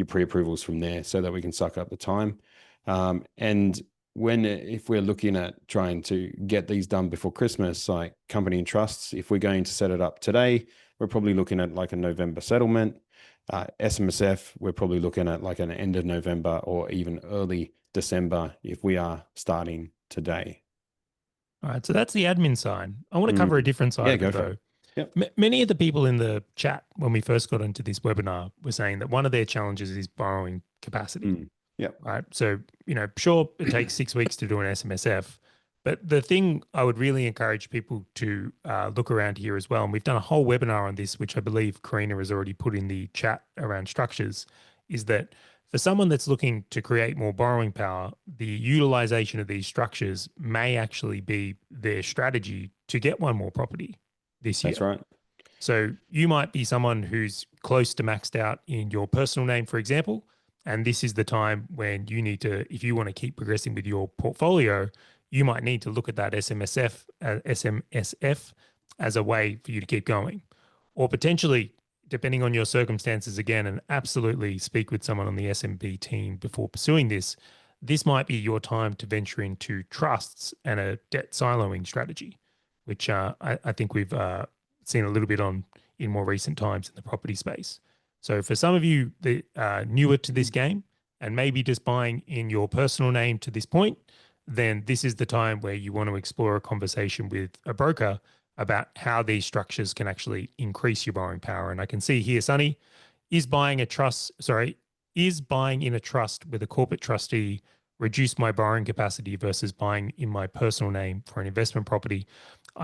pre-approvals from there, so that we can suck up the time. And if we're looking at trying to get these done before Christmas, like company and trusts, if we're going to set it up today, we're probably looking at like a November settlement. SMSF, we're probably looking at like an end of November or even early December if we are starting today. All right, so that's the admin side. I want to cover a different side of it, though. Yep. Many of the people in the chat when we first got into this webinar were saying that one of their challenges is borrowing capacity. Yep. Right. So, sure, it takes 6 weeks to do an SMSF, but the thing I would really encourage people to look around here as well, and we've done a whole webinar on this, which I believe Karina has already put in the chat around structures, is that for someone that's looking to create more borrowing power, the utilization of these structures may actually be their strategy to get one more property this year. That's right. So you might be someone who's close to maxed out in your personal name, for example, and this is the time when you need to, if you want to keep progressing with your portfolio, you might need to look at that SMSF as a way for you to keep going. Or potentially, depending on your circumstances again, and absolutely speak with someone on the SMB team before pursuing this, this might be your time to venture into trusts and a debt siloing strategy, which I think we've seen a little bit on in more recent times in the property space. So for some of you that are newer to this game and maybe just buying in your personal name to this point, then this is the time where you want to explore a conversation with a broker about how these structures can actually increase your borrowing power. And I can see here, Sunny, is buying in a trust with a corporate trustee reduce my borrowing capacity versus buying in my personal name for an investment property?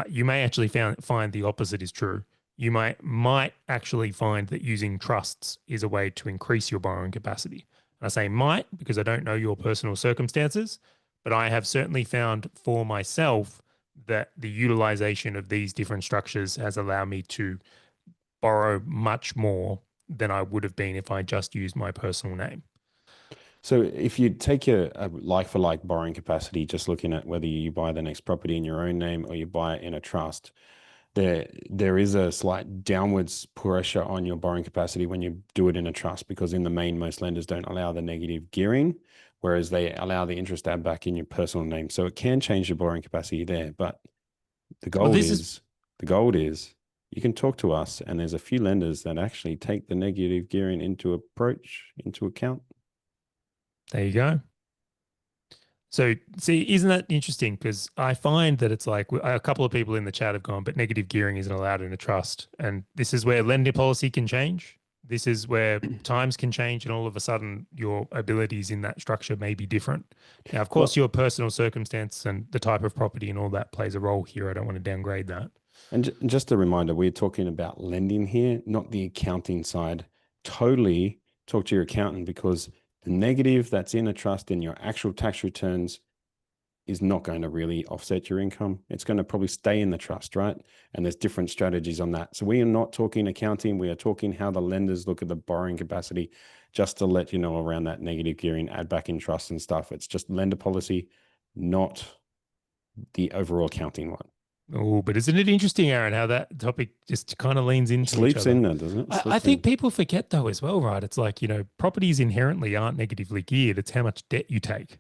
You may actually find the opposite is true. You might actually find that using trusts is a way to increase your borrowing capacity. And I say might because I don't know your personal circumstances, but I have certainly found for myself that the utilization of these different structures has allowed me to borrow much more than I would have been if I just used my personal name. So if you take a like-for-like borrowing capacity, just looking at whether you buy the next property in your own name or you buy it in a trust, there is a slight downwards pressure on your borrowing capacity when you do it in a trust, because in the main, most lenders don't allow the negative gearing, whereas they allow the interest add back in your personal name. So it can change your borrowing capacity there. But the goal is you can talk to us, and there's a few lenders that actually take the negative gearing into account. There you go. So see, isn't that interesting? Because I find that it's like a couple of people in the chat have gone, but negative gearing isn't allowed in a trust. And this is where lending policy can change. This is where times can change, and all of a sudden your abilities in that structure may be different. Now, of course, your personal circumstance and the type of property and all that plays a role here. I don't want to downgrade that. And just a reminder, we're talking about lending here, not the accounting side. Totally talk to your accountant, because the negative that's in a trust in your actual tax returns is not going to really offset your income. It's going to probably stay in the trust, right? And there's different strategies on that. So we are not talking accounting. We are talking how the lenders look at the borrowing capacity, just to let you know around that negative gearing, add back in trust and stuff. It's just lender policy, not the overall accounting one. Oh, but isn't it interesting, Aaron, how that topic just kind of leans into Sleeps in there, doesn't it? I think people forget though as well, right? It's like, properties inherently aren't negatively geared. It's how much debt you take.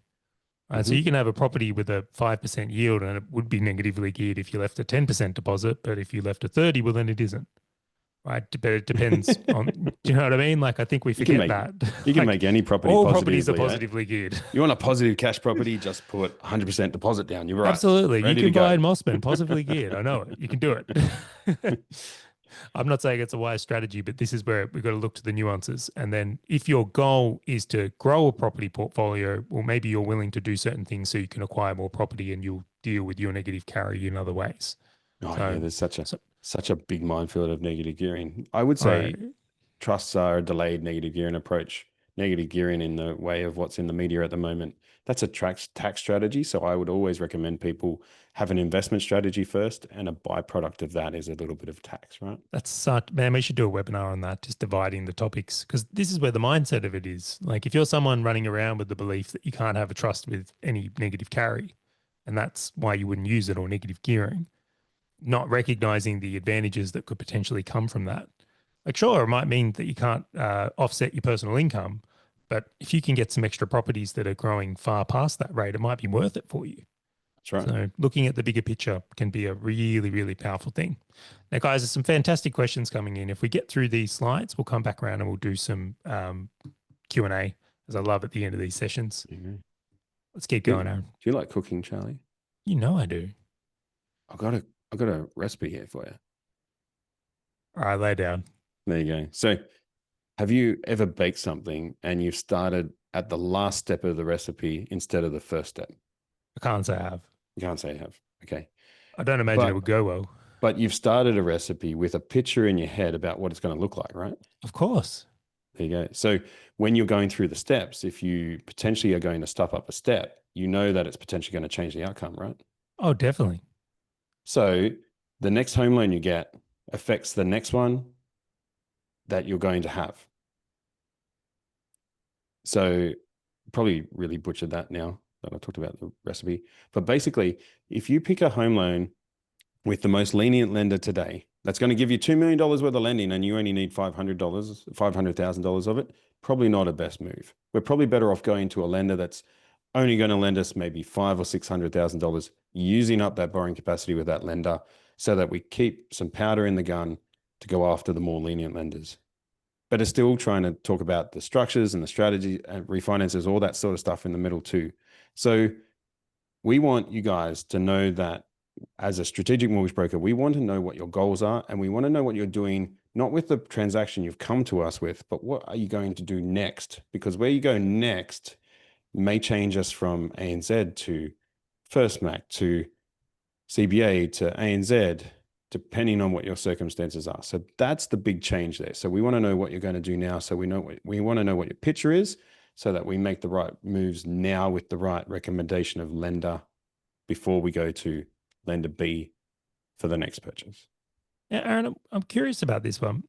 Right? So you can have a property with a 5% yield and it would be negatively geared if you left a 10% deposit, but if you left a 30, well, then it isn't. Right. But it depends on, do you know what I mean? Like, I think we forget that. You can make any property all properties are positively geared. You want a positive cash property, just put 100% deposit down. You're right. Absolutely. You can buy in Mossman, positively geared. I know it. You can do it. I'm not saying it's a wise strategy, but this is where we've got to look to the nuances. And then if your goal is to grow a property portfolio, well, maybe you're willing to do certain things so you can acquire more property and you'll deal with your negative carry in other ways. Oh, so, yeah, there's such a big minefield of negative gearing. I would say trusts are a delayed negative gearing approach. negative gearing in the way of what's in the media at the moment, that's a tax strategy. So I would always recommend people have an investment strategy first, and a byproduct of that is a little bit of tax, right? That's such, man, we should do a webinar on that, just dividing the topics, because this is where the mindset of it is. Like, if you're someone running around with the belief that you can't have a trust with any negative carry, and that's why you wouldn't use it, or negative gearing, not recognizing the advantages that could potentially come from that. Like, sure, it might mean that you can't offset your personal income, but if you can get some extra properties that are growing far past that rate, it might be worth it for you. That's right. So looking at the bigger picture can be a really, really powerful thing. Now, guys, there's some fantastic questions coming in. If we get through these slides, we'll come back around and we'll do some Q&A, as I love at the end of these sessions. Mm-hmm. Let's keep going, Aaron. Do you like cooking, Charlie? You know I do. I've got a recipe here for you. All right, lay down. There you go. So have you ever baked something and you've started at the last step of the recipe instead of the first step? I can't say I have. You can't say you have. Okay. I don't imagine it would go well. But you've started a recipe with a picture in your head about what it's going to look like, right? Of course. There you go. So when you're going through the steps, if you potentially are going to stuff up a step, you know that it's potentially going to change the outcome, right? Oh, definitely. So the next home loan you get affects the next one that you're going to have. So probably really butchered that now that I talked about the recipe. But basically, if you pick a home loan with the most lenient lender today, that's going to give you $2 million worth of lending and you only need $500,000 of it, probably not a best move. We're probably better off going to a lender that's only going to lend us maybe $500,000 or $600,000, using up that borrowing capacity with that lender so that we keep some powder in the gun to go after the more lenient lenders. But it's still trying to talk about the structures and the strategy and refinances, all that sort of stuff in the middle too. So we want you guys to know that as a strategic mortgage broker, we want to know what your goals are, and we want to know what you're doing, not with the transaction you've come to us with, but what are you going to do next? Because where you go next may change us from ANZ to First Mac to CBA to ANZ, depending on what your circumstances are. So that's the big change there. So we want to know what you're going to do now. So we want to know what your picture is so that we make the right moves now with the right recommendation of lender before we go to lender B for the next purchase. Now, Aaron, I'm curious about this one.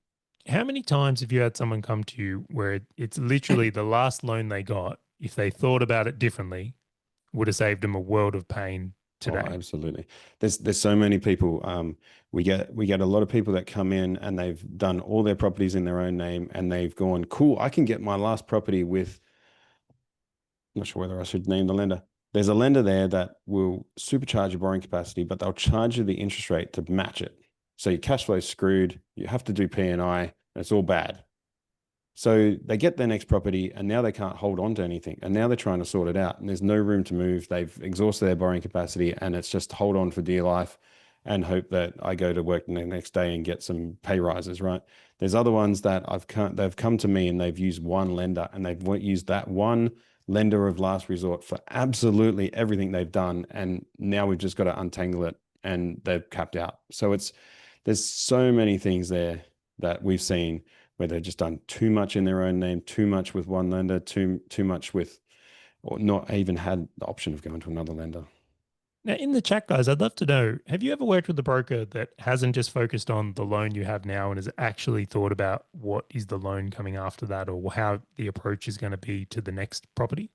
How many times have you had someone come to you where it's literally the last loan they got, if they thought about it differently, would have saved them a world of pain today? Oh, absolutely. There's so many people. We get a lot of people that come in and they've done all their properties in their own name and they've gone, cool, I can get my last property with, I'm not sure whether I should name the lender. There's a lender there that will supercharge your borrowing capacity, but they'll charge you the interest rate to match it. So your cash flow is screwed. You have to do P&I, and it's all bad. So they get their next property and now they can't hold on to anything. And now they're trying to sort it out and there's no room to move. They've exhausted their borrowing capacity and it's just hold on for dear life and hope that I go to work the next day and get some pay rises, right? There's other ones that they've come to me and they've used one lender and they've used that one lender of last resort for absolutely everything they've done. And now we've just got to untangle it and they've capped out. So there's so many things there that we've seen where they've just done too much in their own name, too much with one lender, too much with, or not even had the option of going to another lender. Now, in the chat, guys, I'd love to know, have you ever worked with a broker that hasn't just focused on the loan you have now and has actually thought about what is the loan coming after that or how the approach is going to be to the next property?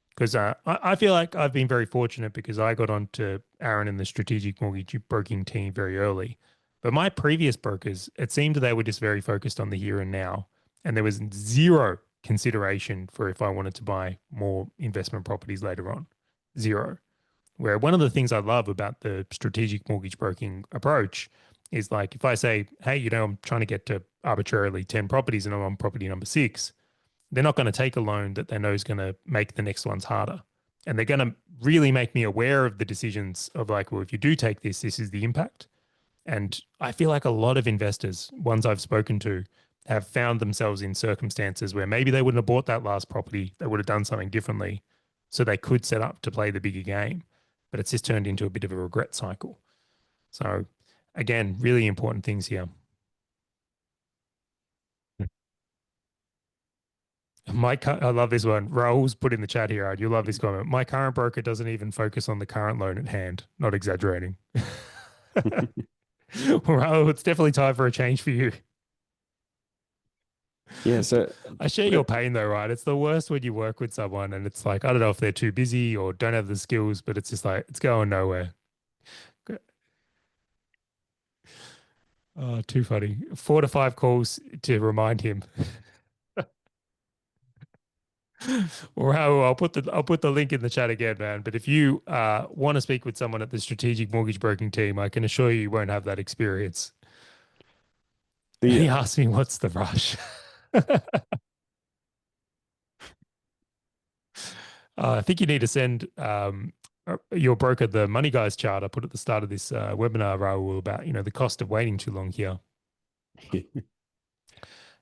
Because I feel like I've been very fortunate because I got onto Aaron and the strategic mortgage broking team very early. But my previous brokers, it seemed they were just very focused on the here and now. And there was zero consideration for if I wanted to buy more investment properties later on. Zero. Where one of the things I love about the strategic mortgage broking approach is like, if I say, hey, I'm trying to get to arbitrarily 10 properties and I'm on property number 6, they're not going to take a loan that they know is going to make the next ones harder. And they're going to really make me aware of the decisions of like, well, if you do take this is the impact. And I feel like a lot of investors, ones I've spoken to, have found themselves in circumstances where maybe they wouldn't have bought that last property. They would have done something differently so they could set up to play the bigger game. But it's just turned into a bit of a regret cycle. So again, really important things here. I love this one. Raul's put in the chat here. You'll love this comment. My current broker doesn't even focus on the current loan at hand. Not exaggerating. Raul, it's definitely time for a change for you. Yeah, so I share your pain though, right? It's the worst when you work with someone and it's like, I don't know if they're too busy or don't have the skills, but it's just like, it's going nowhere. Oh, too funny. 4 to 5 calls to remind him. Or how I'll put the link in the chat again, man. But if you want to speak with someone at the strategic mortgage broking team, I can assure you won't have that experience. He asked me, "What's the rush?" I think you need to send your broker the Money Guys chart I put at the start of this webinar, Raul, about the cost of waiting too long here.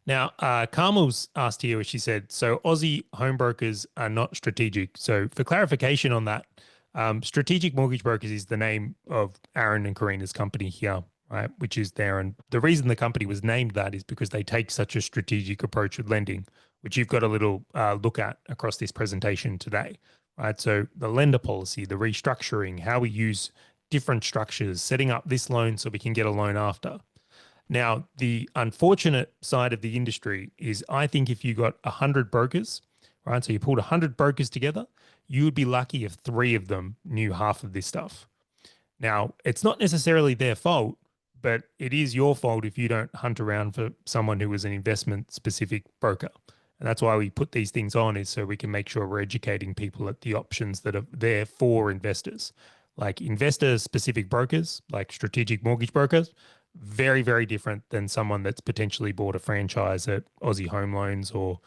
Now, Carmel's asked here, she said, so Aussie home brokers are not strategic. So for clarification on that, Strategic Mortgage Brokers is the name of Aaron and Karina's company here, right? Which is there. And the reason the company was named that is because they take such a strategic approach with lending, which you've got a little look at across this presentation today, right? So the lender policy, the restructuring, how we use different structures, setting up this loan so we can get a loan after. Now, the unfortunate side of the industry is I think if you got 100 brokers, right, so you pulled 100 brokers together, you would be lucky if 3 of them knew half of this stuff. Now, it's not necessarily their fault, but it is your fault if you don't hunt around for someone who is an investment specific broker. And that's why we put these things on, is so we can make sure we're educating people at the options that are there for investors. Like investor specific brokers, like strategic mortgage brokers, very, very different than someone that's potentially bought a franchise at Aussie Home Loans or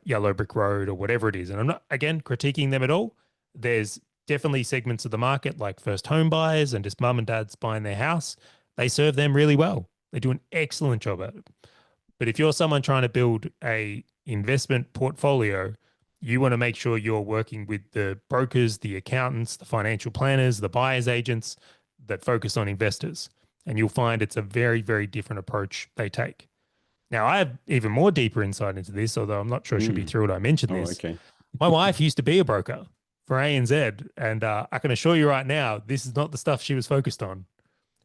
Yellow Brick Road or whatever it is. And I'm not, again, critiquing them at all. There's definitely segments of the market like first home buyers and just mum and dads buying their house. They serve them really well. They do an excellent job at it. But if you're someone trying to build a investment portfolio, you want to make sure you're working with the brokers, the accountants, the financial planners, the buyer's agents that focus on investors. And you'll find it's a very, very different approach they take. Now, I have even more deeper insight into this, although I'm not sure she'll be thrilled I mentioned this. Okay. My wife used to be a broker for ANZ, and I can assure you right now, this is not the stuff she was focused on.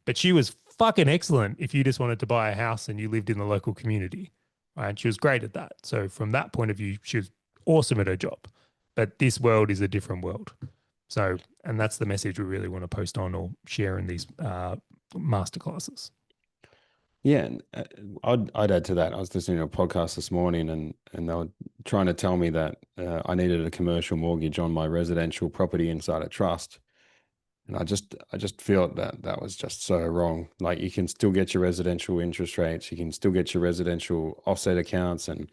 But she was fucking excellent if you just wanted to buy a house and you lived in the local community, right? She was great at that. So from that point of view, she was awesome at her job. But this world is a different world. So, and that's the message we really want to post on or share in these masterclasses. Yeah, I'd add to that. I was listening to a podcast this morning, and they were trying to tell me that I needed a commercial mortgage on my residential property inside a trust, and I just feel that was just so wrong. Like, you can still get your residential interest rates, you can still get your residential offset accounts and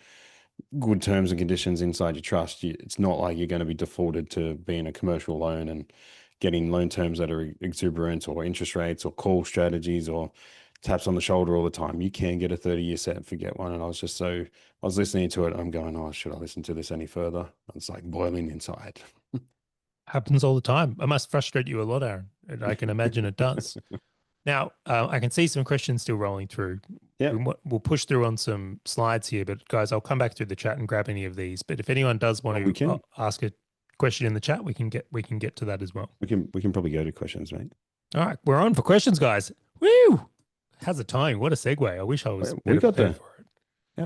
good terms and conditions inside your trust. It's not like you're going to be defaulted to being a commercial loan and getting loan terms that are exuberant, or interest rates or call strategies or taps on the shoulder all the time. You can get a 30-year set and forget one. And I was listening to it. I'm going, oh, should I listen to this any further? It's like boiling inside. Happens all the time. It must frustrate you a lot, Aaron. I can imagine it does. Now, I can see some questions still rolling through. Yeah, we'll push through on some slides here, but guys, I'll come back through the chat and grab any of these. But if anyone does want to ask a question in the chat, we can get to that as well. We can probably go to questions, mate. All right, we're on for questions, guys. Woo! How's the timing? What a segue! I wish I was. We got there.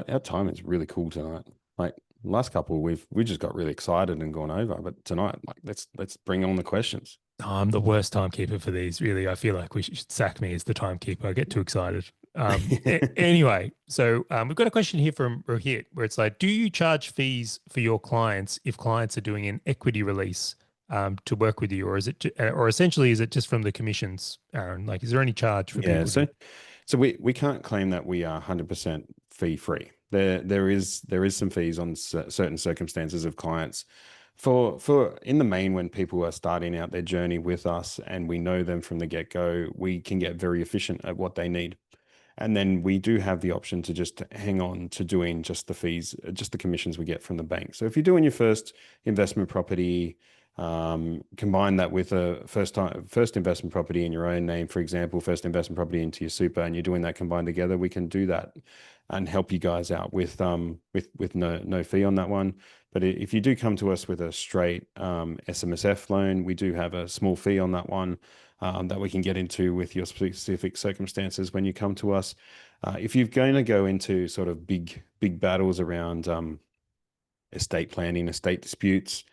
Our time is really cool tonight. Like last couple, we just got really excited and gone over. But tonight, like let's bring on the questions. Oh, I'm the worst timekeeper for these. Really, I feel like we should sack me as the timekeeper. I get too excited. Anyway, so we've got a question here from Rohit where it's like, do you charge fees for your clients if clients are doing an equity release to work with you, or is it, or essentially is it just from the commissions, Aaron? Like, is there any charge for people? So we can't claim that we are 100% fee free. There is some fees on certain circumstances of clients. For in the main, when people are starting out their journey with us and we know them from the get-go, we can get very efficient at what they need. And then we do have the option to just hang on to doing just the fees, just the commissions we get from the bank. So if you're doing your first investment property, Combine that with a first investment property in your own name, for example, first investment property into your super, and you're doing that combined together, we can do that and help you guys out with no fee on that one. But if you do come to us with a straight SMSF loan, we do have a small fee on that one that we can get into with your specific circumstances when you come to us. If you're going to go into sort of big battles around estate planning, estate disputes,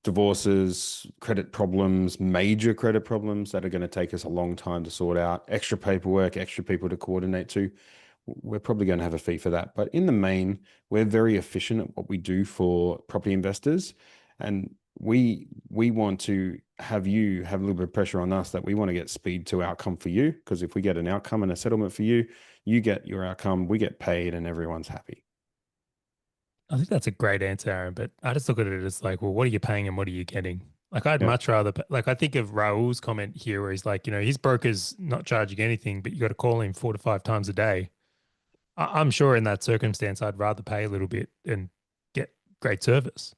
divorces, credit problems, major credit problems that are going to take us a long time to sort out, extra paperwork, extra people to coordinate to, we're probably going to have a fee for that. But in the main, we're very efficient at what we do for property investors. And we want to have you have a little bit of pressure on us that we want to get speed to outcome for you. Because if we get an outcome and a settlement for you, you get your outcome, we get paid, and everyone's happy. I think that's a great answer, Aaron, but I just look at it as like, well, what are you paying and what are you getting? Like, I'd Yeah. much rather, like, I think of Raul's comment here where he's like, his broker's not charging anything, but you got to call him 4 to 5 times a day. I'm sure in that circumstance, I'd rather pay a little bit and get great service,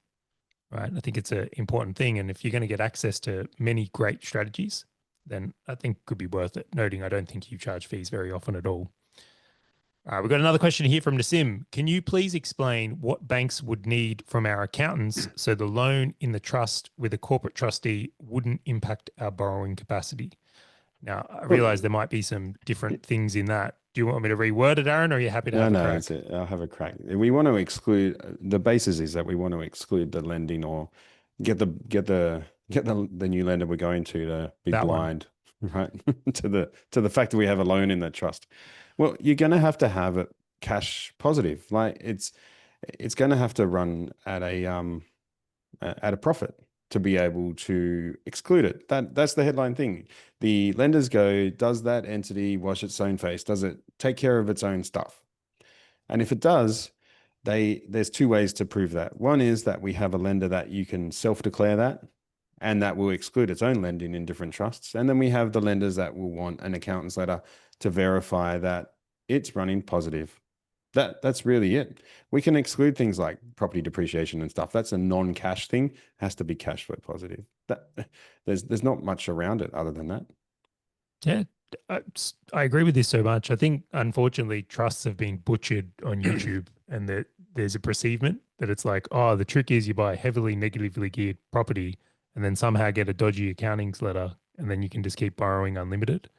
right? I think it's an important thing. And if you're going to get access to many great strategies, then I think it could be worth it. Noting, I don't think you charge fees very often at all. We've got another question here from Nassim. Can you please explain what banks would need from our accountants so the loan in the trust with a corporate trustee wouldn't impact our borrowing capacity? Now, I realize there might be some different things in that. Do you want me to reword it, Aaron, or are you happy to have a crack? That's it. I'll have a crack. We want to exclude the basis is that we want to exclude the lending or get the new lender we're going to be That one. blind, right? to the fact that we have a loan in that trust. Well, you're going to have it cash positive. Like it's going to have to run at a profit to be able to exclude it. That's the headline thing. The lenders go, does that entity wash its own face? Does it take care of its own stuff? And if it does, there's two ways to prove that. One is that we have a lender that you can self-declare that, and that will exclude its own lending in different trusts. And then we have the lenders that will want an accountant's letter to verify that it's running positive. That's really it. We can exclude things like property depreciation and stuff. That's a non-cash thing. It has to be cash flow positive. There's not much around it other than that. Yeah, I agree with this so much. I think, unfortunately, trusts have been butchered on YouTube, and that there's a perceivement that it's like, oh, the trick is you buy a heavily negatively geared property and then somehow get a dodgy accounting's letter, and then you can just keep borrowing unlimited.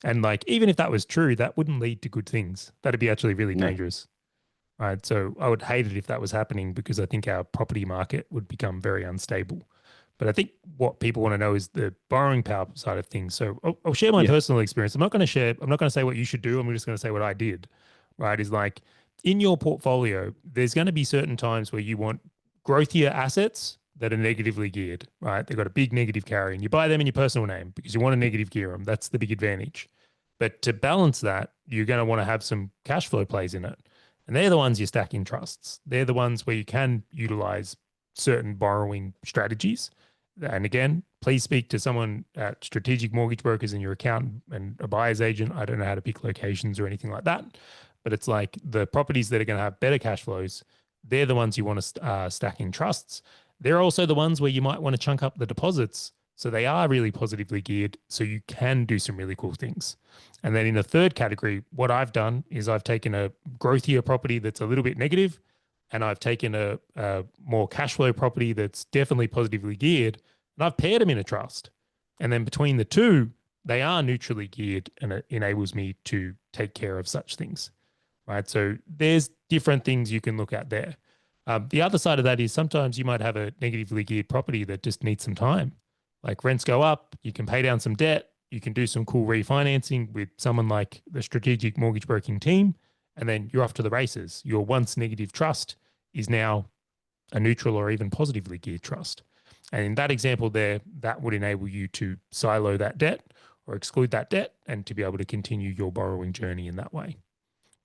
And like, even if that was true, that wouldn't lead to good things. That'd be actually really No. dangerous. Right. So I would hate it if that was happening, because I think our property market would become very unstable. But I think what people want to know is the borrowing power side of things. So I'll share my Yeah. personal experience. I'm not going to say what you should do. I'm just going to say what I did. Right. Is like, in your portfolio, there's going to be certain times where you want growthier assets that are negatively geared, right? They've got a big negative carry, and you buy them in your personal name because you want to negative gear them. That's the big advantage. But to balance that, you're going to want to have some cash flow plays in it. And they're the ones you stack in trusts. They're the ones where you can utilize certain borrowing strategies. And again, please speak to someone at Strategic Mortgage Brokers in your account and a buyer's agent. I don't know how to pick locations or anything like that, but it's like the properties that are going to have better cash flows, they're the ones you want to stack in trusts. They're also the ones where you might want to chunk up the deposits, so they are really positively geared, so you can do some really cool things. And then in the third category, what I've done is I've taken a growthier property that's a little bit negative, and I've taken a more cash flow property that's definitely positively geared, and I've paired them in a trust. And then between the two, they are neutrally geared, and it enables me to take care of such things, right? So there's different things you can look at there. The other side of that is sometimes you might have a negatively geared property that just needs some time. Like, rents go up, you can pay down some debt, you can do some cool refinancing with someone like the Strategic Mortgage Broking team, and then you're off to the races. Your once negative trust is now a neutral or even positively geared trust. And in that example there, that would enable you to silo that debt or exclude that debt, and to be able to continue your borrowing journey in that way.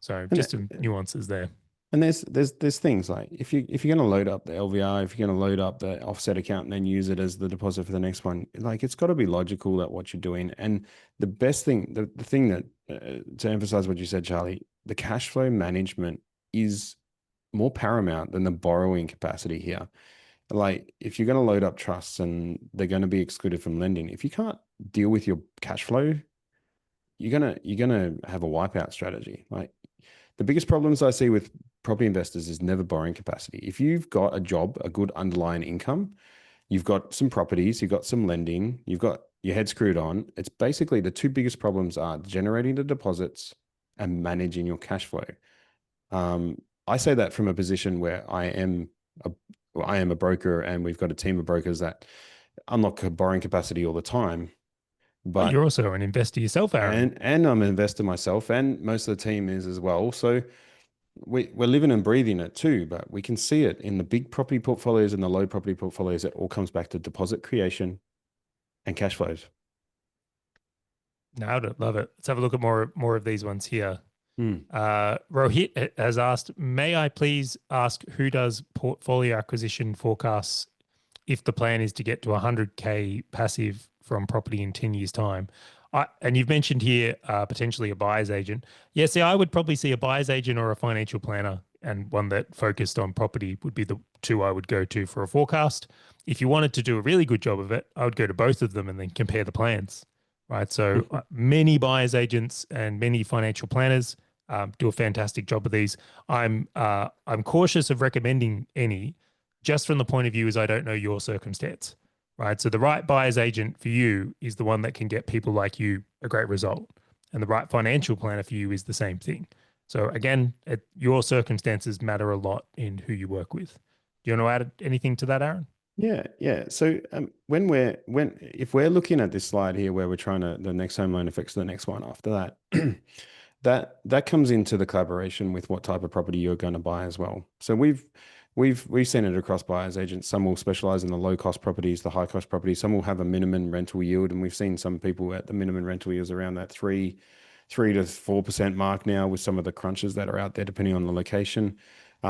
So just some nuances there. And there's things like if you're going to load up the LVR, if you're going to load up the offset account and then use it as the deposit for the next one, like it's got to be logical at what you're doing. And the best thing, the thing that to emphasize what you said, Charlie, the cash flow management is more paramount than the borrowing capacity here. Like if you're going to load up trusts and they're going to be excluded from lending, if you can't deal with your cash flow, you're gonna have a wipeout strategy. Like the biggest problems I see with property investors is never borrowing capacity. If you've got a job, a good underlying income, you've got some properties, you've got some lending, you've got your head screwed on. It's basically the two biggest problems are generating the deposits and managing your cash flow. I say that from a position where a I am a broker and we've got a team of brokers that unlock borrowing capacity all the time. Oh, you're But also an investor yourself, Aaron. and I'm an investor myself, and most of the team is as well. So we're living and breathing it too, but we can see it in the big property portfolios and the low property portfolios. It all comes back to deposit creation and cash flows. Nailed it. Love it. Let's have a look at more of these ones here. Hmm. Rohit has asked, may I please ask who does portfolio acquisition forecasts if the plan is to get to 100K passive from property in 10 years' time? And you've mentioned here potentially a buyer's agent. Yeah, see, I would probably see a buyer's agent or a financial planner, and one that focused on property would be the two I would go to for a forecast. If you wanted to do a really good job of it, I would go to both of them and then compare the plans, right? So many buyer's agents and many financial planners do a fantastic job of these. I'm cautious of recommending any, just from the point of view as I don't know your circumstance, right? So the right buyer's agent for you is the one that can get people like you a great result, and the right financial planner for you is the same thing. So again, your circumstances matter a lot in who you work with. Do you want to add anything to that, Aaron? Yeah, yeah. So if we're looking at this slide here where we're trying to the next home loan affects the next one after that, that comes into the collaboration with what type of property you're going to buy as well. So we've seen it across buyers agents. Some will specialize in the low cost properties, the high cost properties. Some will have a minimum rental yield, and we've seen some people at the minimum rental yields around that 3 to 4% mark now with some of the crunches that are out there, depending on the location.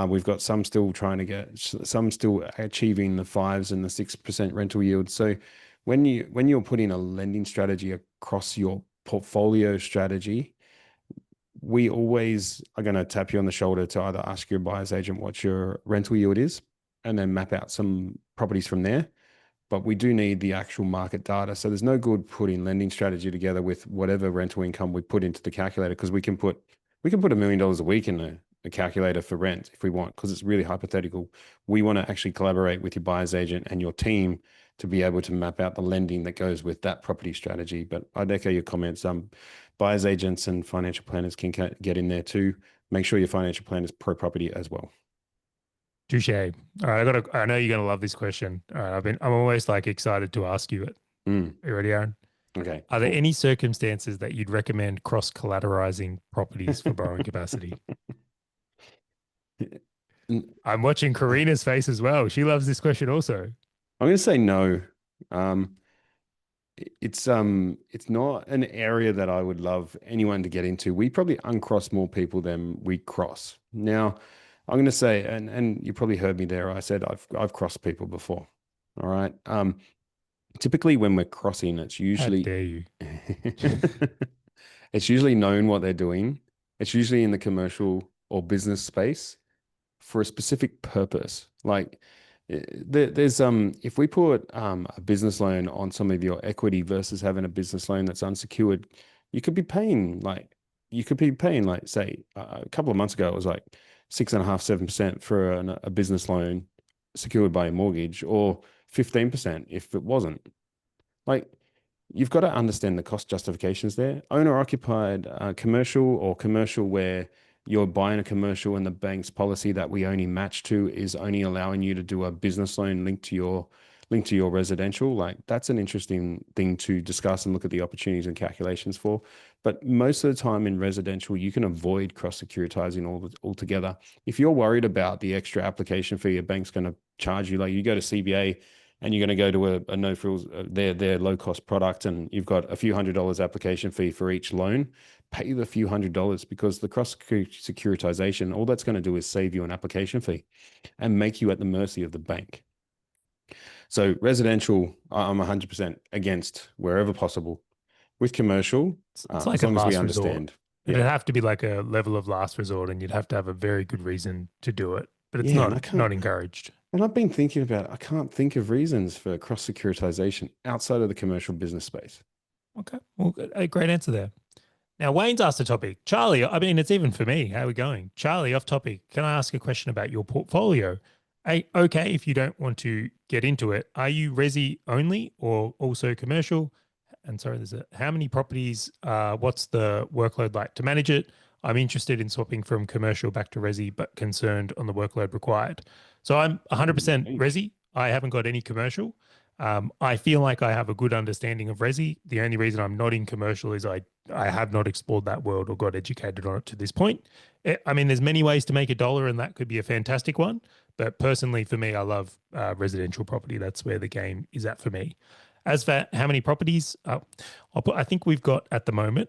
We've got some still trying to get some still achieving the 5s and the 6% rental yield. So when you're putting a lending strategy across your portfolio strategy, we always are going to tap you on the shoulder to either ask your buyer's agent what your rental yield is and then map out some properties from there. But we do need the actual market data. So there's no good putting lending strategy together with whatever rental income we put into the calculator, because we can put $1 million a week in a calculator for rent if we want, because it's really hypothetical. We want to actually collaborate with your buyer's agent and your team to be able to map out the lending that goes with that property strategy. But I'd echo your comments. Buyer's agents and financial planners can get in there too. Make sure your financial plan is pro property as well. Touche. All right, I know you're gonna love this question. All right, I'm almost like excited to ask you it. Mm. Are you ready, Aaron? Okay. Are there any circumstances that you'd recommend cross collateralizing properties for borrowing capacity? I'm watching Karina's face as well. She loves this question also. I'm going to say no. It's not an area that I would love anyone to get into. We probably uncross more people than we cross. Now, I'm going to say, and you probably heard me there. I said I've crossed people before. All right. Typically when we're crossing, it's usually How dare you? it's usually known what they're doing. It's usually in the commercial or business space for a specific purpose. Like there's if we put a business loan on some of your equity versus having a business loan that's unsecured, you could be paying like say a couple of months ago it was like 6.5%, 7% for a business loan secured by a mortgage, or 15% if it wasn't. Like you've got to understand the cost justifications there. Owner occupied commercial, or commercial where you're buying a commercial and the bank's policy that we only match to is only allowing you to do a business loan linked to your residential. Like that's an interesting thing to discuss and look at the opportunities and calculations for. But most of the time in residential, you can avoid cross securitizing altogether. If you're worried about the extra application fee a bank's going to charge you, like you go to CBA and you're going to go to a no frills, their low cost product, and you've got a few $100 application fee for each loan, pay the few $100, because the cross securitization, all that's going to do is save you an application fee and make you at the mercy of the bank. So residential, I'm 100% against wherever possible. With commercial, it's like as long a as we last understand. resort. It'd have to be like a level of last resort, and you'd have to have a very good reason to do it. But it's Yeah, and I not can't. encouraged. And I've been thinking about it. I can't think of reasons for cross securitization outside of the commercial business space. Okay. Well, a great answer there. Now, Wayne's asked a topic. Charlie, I mean, it's even for me. How are we going? Charlie, off topic. Can I ask a question about your portfolio? Okay, if you don't want to get into it, are you resi only or also commercial? And sorry, how many properties? What's the workload like to manage it? I'm interested in swapping from commercial back to resi, but concerned on the workload required. So I'm 100% resi. I haven't got any commercial. I feel like I have a good understanding of resi. The only reason I'm not in commercial is I have not explored that world or got educated on it to this point. I mean, there's many ways to make a dollar, and that could be a fantastic one. But personally, for me, I love residential property. That's where the game is at for me. As for how many properties, I think we've got at the moment,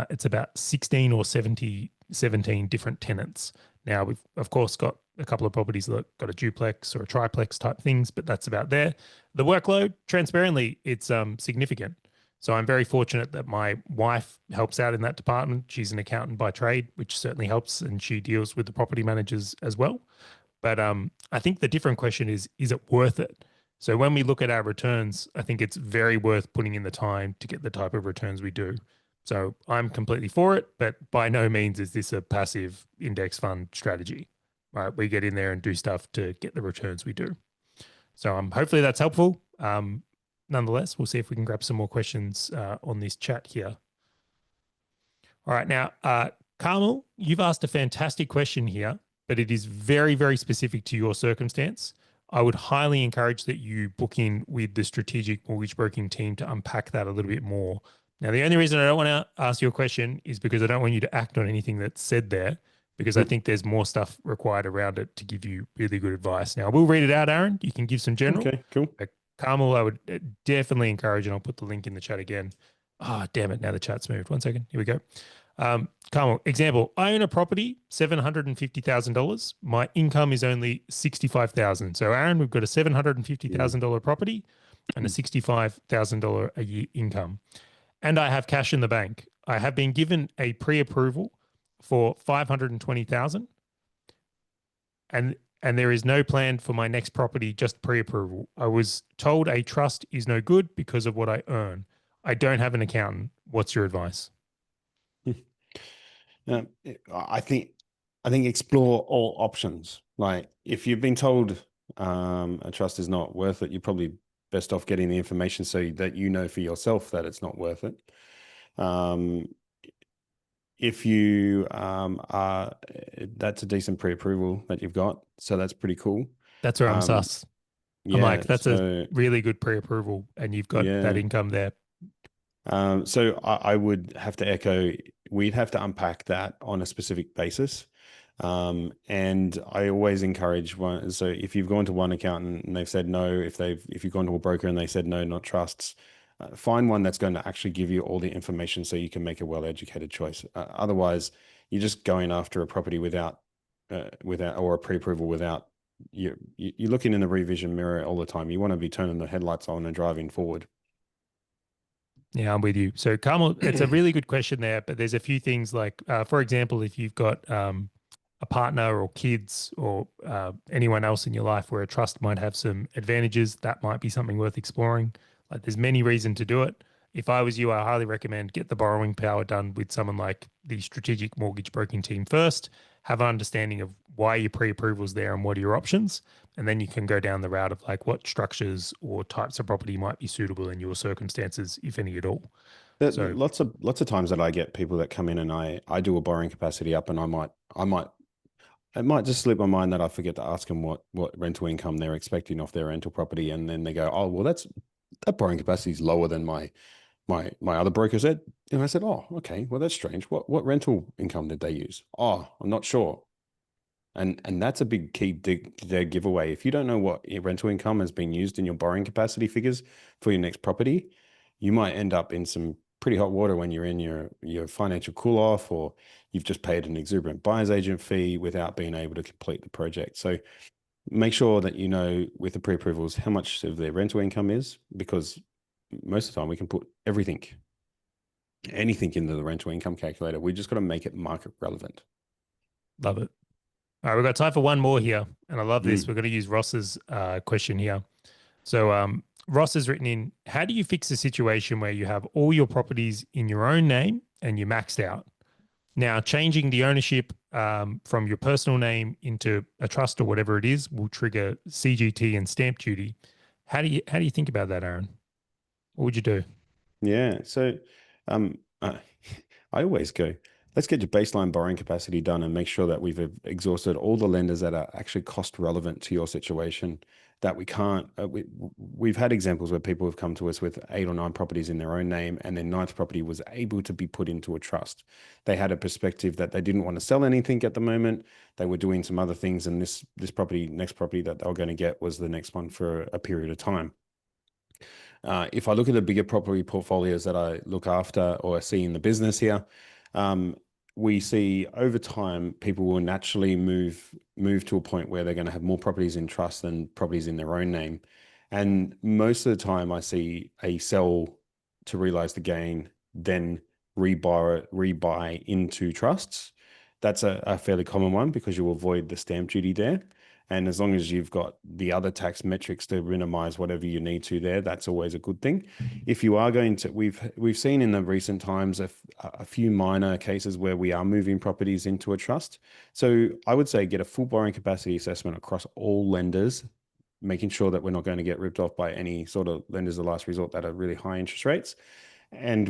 it's about 16 or 17 different tenants. Now, we've, of course, got a couple of properties that got a duplex or a triplex type things, but that's about there. The workload, transparently, it's significant. So I'm very fortunate that my wife helps out in that department. She's an accountant by trade, which certainly helps, and she deals with the property managers as well. But I think the different question is it worth it? So when we look at our returns, I think it's very worth putting in the time to get the type of returns we do. So I'm completely for it, but by no means is this a passive index fund strategy, right? We get in there and do stuff to get the returns we do. So hopefully that's helpful. Nonetheless, we'll see if we can grab some more questions on this chat here. All right, now, Carmel, you've asked a fantastic question here, but it is very, very specific to your circumstance. I would highly encourage that you book in with the strategic mortgage broking team to unpack that a little bit more. Now, the only reason I don't want to ask you a question is because I don't want you to act on anything that's said there, because I think there's more stuff required around it to give you really good advice. Now, we'll read it out, Aaron. You can give some general. Okay, cool. Carmel, I would definitely encourage, and I'll put the link in the chat again. Damn it. Now the chat's moved. 1 second. Here we go. Carmel, example, I own a property, $750,000. My income is only $65,000. So Aaron, we've got a $750,000 property and a $65,000 a year income. And I have cash in the bank. I have been given a pre-approval for $520,000. And there is no plan for my next property, just pre-approval. I was told a trust is no good because of what I earn. I don't have an accountant. What's your advice? I think explore all options. Like if you've been told a trust is not worth it, you're probably best off getting the information so that you know for yourself that it's not worth it. If you are, that's a decent pre-approval that you've got, so that's pretty cool. That's where I'm sus. I'm like, that's a really good pre-approval, and you've got that income there. So I would have to echo, we'd have to unpack that on a specific basis. And I always encourage one. So if you've gone to one accountant and they've said no, if you've gone to a broker and they said no, not trusts, find one that's going to actually give you all the information so you can make a well-educated choice. Otherwise, you're just going after a property without or a pre-approval without. You're looking in the revision mirror all the time. You want to be turning the headlights on and driving forward. Yeah, I'm with you. So, Carmel, it's a really good question there, but there's a few things like, for example, if you've got a partner or kids or anyone else in your life where a trust might have some advantages, that might be something worth exploring. Like, there's many reasons to do it. If I was you, I highly recommend get the borrowing power done with someone like the strategic mortgage broking team first, have an understanding of why your pre-approval's there and what are your options. And then you can go down the route of like what structures or types of property might be suitable in your circumstances, if any at all. So lots of times that I get people that come in and I do a borrowing capacity up, and it might just slip my mind that I forget to ask them what rental income they're expecting off their rental property, and then they go, oh well, that borrowing capacity is lower than my other broker said. And I said, oh, okay, well that's strange. What rental income did they use? Oh, I'm not sure. And that's a big key giveaway. If you don't know what rental income has been used in your borrowing capacity figures for your next property, you might end up in some pretty hot water when you're in your financial cool off, or you've just paid an exuberant buyer's agent fee without being able to complete the project. So make sure that you know with the pre-approvals how much of their rental income is, because most of the time we can put anything into the rental income calculator. We just got to make it market relevant. Love it. All right, we've got time for one more here. And I love this. Mm. We're going to use Ross's question here. So Ross has written in, how do you fix a situation where you have all your properties in your own name and you're maxed out? Now, changing the ownership from your personal name into a trust or whatever it is will trigger CGT and stamp duty. How do you think about that, Aaron? What would you do? Yeah. So, I always go, let's get your baseline borrowing capacity done and make sure that we've exhausted all the lenders that are actually cost relevant to your situation. That we can't, we've had examples where people have come to us with 8 or 9 properties in their own name, and their ninth property was able to be put into a trust. They had a perspective that they didn't want to sell anything at the moment. They were doing some other things, and this property, next property that they were going to get was the next one for a period of time. If I look at the bigger property portfolios that I look after or see in the business here, we see over time people will naturally move to a point where they're going to have more properties in trust than properties in their own name. And most of the time I see a sell to realize the gain, then rebuy into trusts. That's a fairly common one because you avoid the stamp duty there. And as long as you've got the other tax metrics to minimize whatever you need to there, that's always a good thing. If you are going to, we've seen in the recent times a few minor cases where we are moving properties into a trust. So I would say get a full borrowing capacity assessment across all lenders, making sure that we're not going to get ripped off by any sort of lenders of last resort that are really high interest rates. And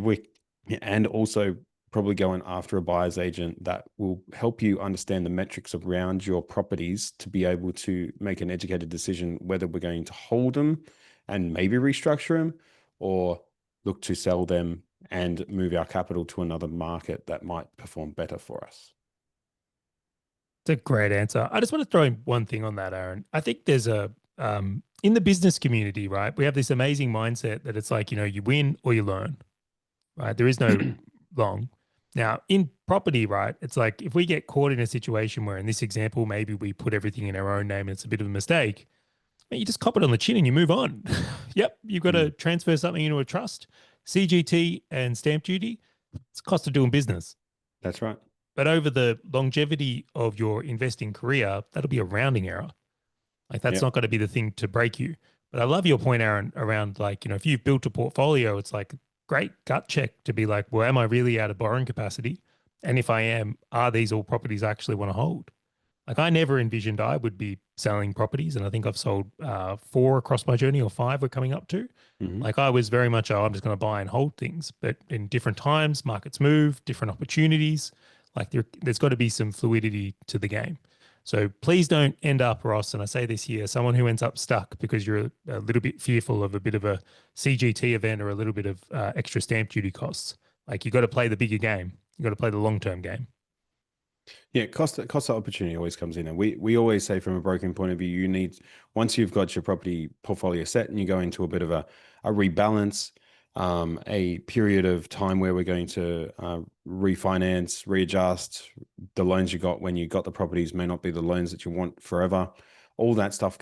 also probably going after a buyer's agent that will help you understand the metrics around your properties to be able to make an educated decision whether we're going to hold them and maybe restructure them, or look to sell them and move our capital to another market that might perform better for us. It's a great answer. I just want to throw in one thing on that, Aaron. I think there's in the business community, right? We have this amazing mindset that it's like, you win or you learn, right? There is no long. Now, in property, right, it's like if we get caught in a situation where, in this example, maybe we put everything in our own name and it's a bit of a mistake, man, you just cop it on the chin and you move on. Yep, you've got to transfer something into a trust, CGT and stamp duty. It's cost of doing business. That's right. But over the longevity of your investing career, that'll be a rounding error. Like that's Yep. not going to be the thing to break you. But I love your point, Aaron, around like, if you've built a portfolio, it's like great gut check to be like, well, am I really out of borrowing capacity? And if I am, are these all properties I actually want to hold? Like I never envisioned I would be selling properties. And I think I've sold 4 across my journey, or 5 we're coming up to. Mhm. Like I was very much, I'm just going to buy and hold things. But in different times, markets move, different opportunities. Like there's got to be some fluidity to the game. So please don't end up, Ross, and I say this here, someone who ends up stuck because you're a little bit fearful of a bit of a CGT event or a little bit of extra stamp duty costs. Like you got to play the bigger game. You got to play the long-term game. Yeah, cost of opportunity always comes in, and we always say from a broking point of view, you need, once you've got your property portfolio set and you go into a bit of a rebalance, a period of time where we're going to refinance, readjust the loans you got when you got the properties may not be the loans that you want forever. All that stuff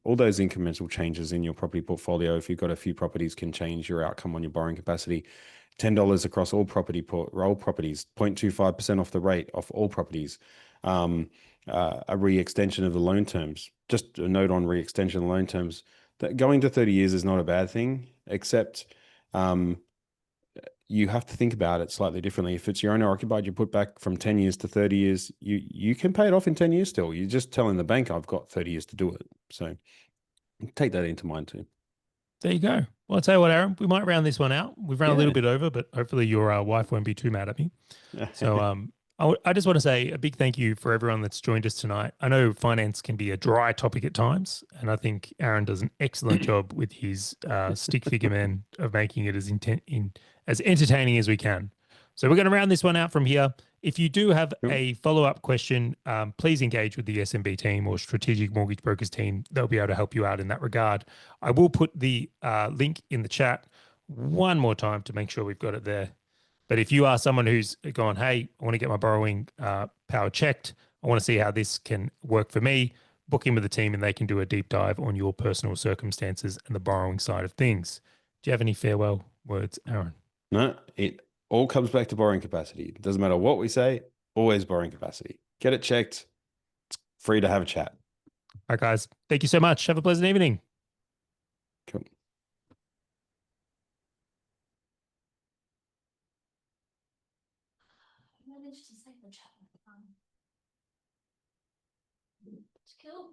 all those incremental changes in your property portfolio, if you've got a few properties, can change your outcome on your borrowing capacity. $10 across all properties, 0.25% off the rate of all properties. A re-extension of the loan terms. Just a note on re-extension of loan terms, that going to 30 years is not a bad thing, except you have to think about it slightly differently. If it's your owner occupied, you put back from 10 years to 30 years, you can pay it off in 10 years still. You're just telling the bank, I've got 30 years to do it. So take that into mind too. There you go. Well, I'll tell you what, Aaron, we might round this one out. We've run a little Yeah. bit over, but hopefully your wife won't be too mad at me. So I just want to say a big thank you for everyone that's joined us tonight. I know finance can be a dry topic at times, and I think Aaron does an excellent job with his stick figure man of making it as entertaining as we can. So we're going to round this one out from here. If you do have a follow-up question, please engage with the SMB team or Strategic Mortgage Brokers team. They'll be able to help you out in that regard. I will put the link in the chat one more time to make sure we've got it there. But if you are someone who's gone, hey, I want to get my borrowing power checked, I want to see how this can work for me, book in with the team and they can do a deep dive on your personal circumstances and the borrowing side of things. Do you have any farewell words, Aaron? No, it all comes back to borrowing capacity. It doesn't matter what we say, always borrowing capacity. Get it checked. It's free to have a chat. All right, guys. Thank you so much. Have a pleasant evening. Cool. I managed to save the chat. It's cool.